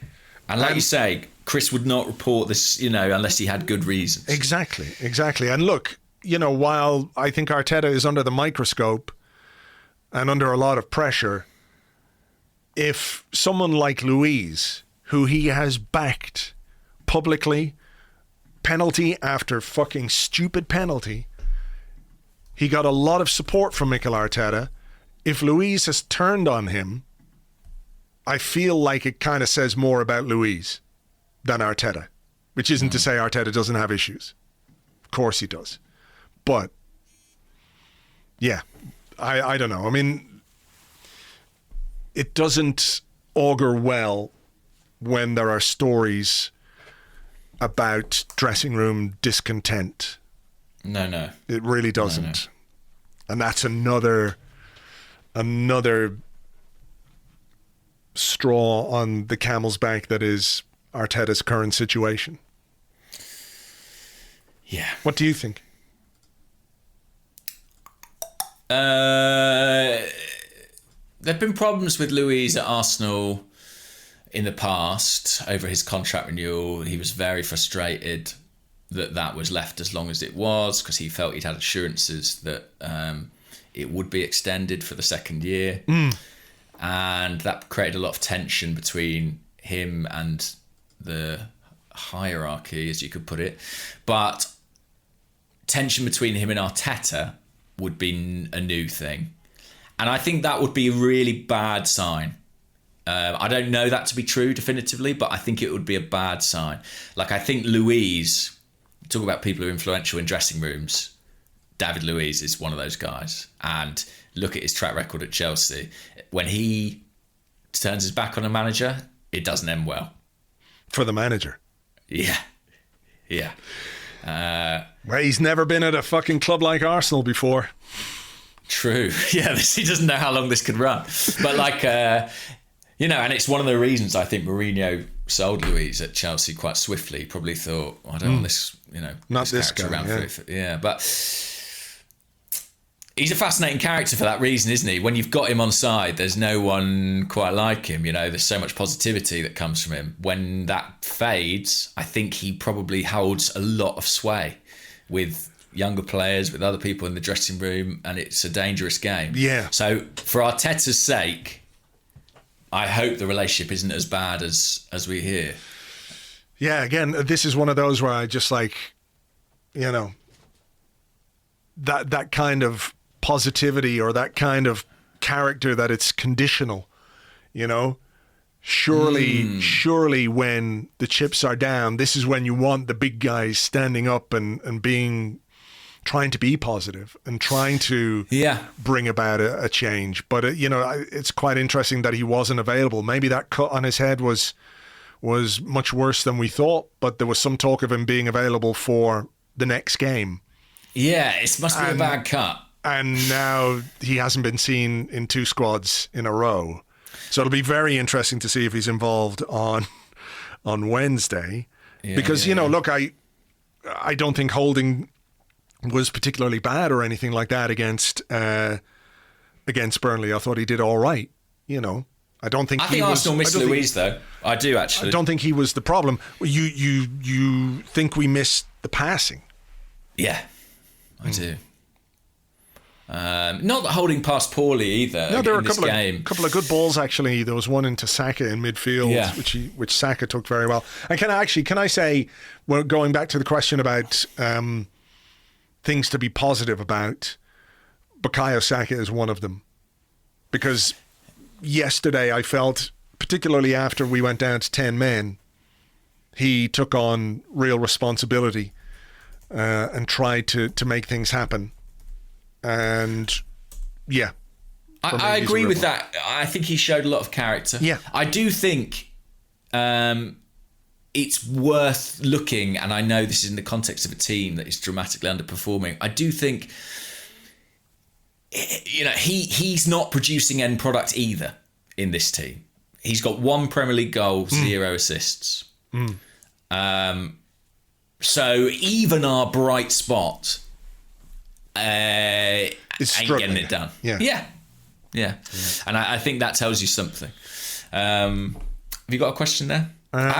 And like you say, Chris would not report this, unless he had good reasons. Exactly. And look, while I think Arteta is under the microscope and under a lot of pressure, if someone like Luiz, who he has backed publicly, penalty after fucking stupid penalty, he got a lot of support from Mikel Arteta. If Luiz has turned on him, I feel like it kind of says more about Luiz than Arteta, which isn't to say Arteta doesn't have issues. Of course he does. But, yeah, I don't know. I mean, it doesn't augur well when there are stories about dressing room discontent. No. It really doesn't. No. And that's another straw on the camel's back that is Arteta's current situation. Yeah. What do you think? There have been problems with Luiz at Arsenal in the past over his contract renewal. He was very frustrated that was left as long as it was because he felt he'd had assurances that it would be extended for the second year. And that created a lot of tension between him and the hierarchy, as you could put it. But tension between him and Arteta would be a new thing. And I think that would be a really bad sign. I don't know that to be true definitively, but I think it would be a bad sign. Like, I think Luiz, talk about people who are influential in dressing rooms, David Luiz is one of those guys. And look at his track record at Chelsea. When he turns his back on a manager, it doesn't end well. For the manager. Yeah. Well, he's never been at a fucking club like Arsenal before. True. Yeah, he doesn't know how long this could run. But and it's one of the reasons I think Mourinho sold Luiz at Chelsea quite swiftly. He probably thought, I don't want this, not this guy. Around but he's a fascinating character for that reason, isn't he? When you've got him on side, there's no one quite like him. There's so much positivity that comes from him. When that fades, I think he probably holds a lot of sway with younger players, with other people in the dressing room, and it's a dangerous game. Yeah. So for Arteta's sake, I hope the relationship isn't as bad as we hear. Yeah, again, this is one of those where I just that kind of positivity or that kind of character that it's conditional, Surely when the chips are down, this is when you want the big guys standing up and trying to be positive and trying to bring about a change. But, it's quite interesting that he wasn't available. Maybe that cut on his head was much worse than we thought, but there was some talk of him being available for the next game. Yeah, it must be a bad cut. And now he hasn't been seen in 2 squads in a row. So it'll be very interesting to see if he's involved on Wednesday. Because, look, I don't think Holding was particularly bad or anything like that against Burnley. I thought he did all right. I think Arsenal missed Luiz, though. I do, actually. I don't think he was the problem. You think we missed the passing? Yeah, I do. Not that Holding passed poorly either. No, there were a couple of good balls actually. There was one into Saka in midfield, which Saka took very well. And can I say, well, going back to the question about things to be positive about, Bukayo Saka is one of them, because yesterday I felt, particularly after we went down to 10 men, he took on real responsibility and tried to make things happen. And I agree with that. I think he showed a lot of character. Yeah, I do think it's worth looking, and I know this is in the context of a team that is dramatically underperforming. I do think he's not producing end product either in this team. He's got 1 Premier League goal, 0 assists. So even our bright spot ain't getting it done. Yeah. And I think that tells you something. Have you got a question there? I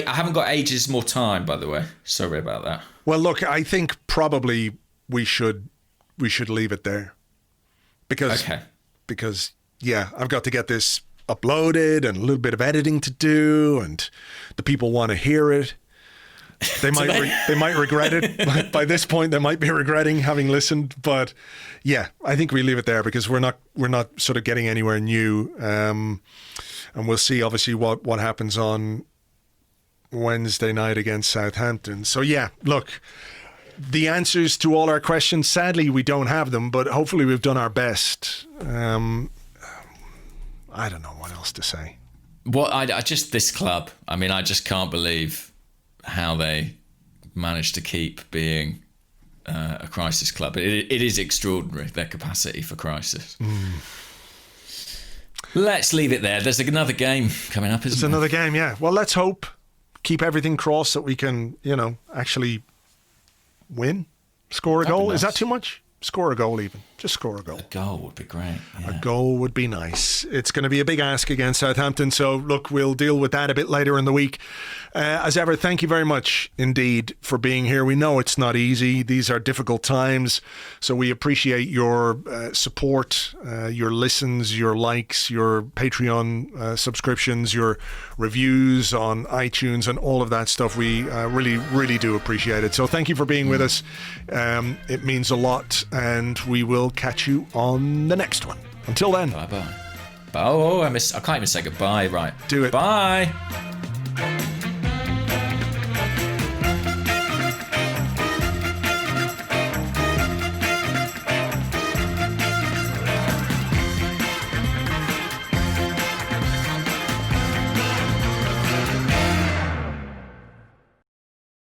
haven't got ages more time, by the way. Sorry about that. Well, look, I think probably we should leave it there because I've got to get this uploaded and a little bit of editing to do, and the people want to hear it. They might regret it. By this point, they might be regretting having listened. But yeah, I think we leave it there because we're not sort of getting anywhere new. And we'll see, obviously, what happens on Wednesday night against Southampton. So yeah, look, the answers to all our questions, sadly, we don't have them, but hopefully we've done our best. I don't know what else to say. what I just this club. I mean, I just can't believe how they managed to keep being a crisis club. It is extraordinary, their capacity for crisis. Let's leave it there. There's another game coming up, isn't there? There's another game, yeah. Well, let's hope, keep everything crossed that we can, actually win, score a goal. Nice. Is that too much? Score a goal even. Just score a goal. A goal would be great. Yeah. A goal would be nice. It's going to be a big ask against Southampton. So, look, we'll deal with that a bit later in the week. As ever, thank you very much indeed for being here. We know it's not easy. These are difficult times. So we appreciate your support, your listens, your likes, your Patreon subscriptions, your reviews on iTunes and all of that stuff. We really, really do appreciate it. So thank you for being with us. It means a lot, and we will catch you on the next one. Until then. Bye-bye. Oh, I can't even say goodbye. Right. Do it. Bye.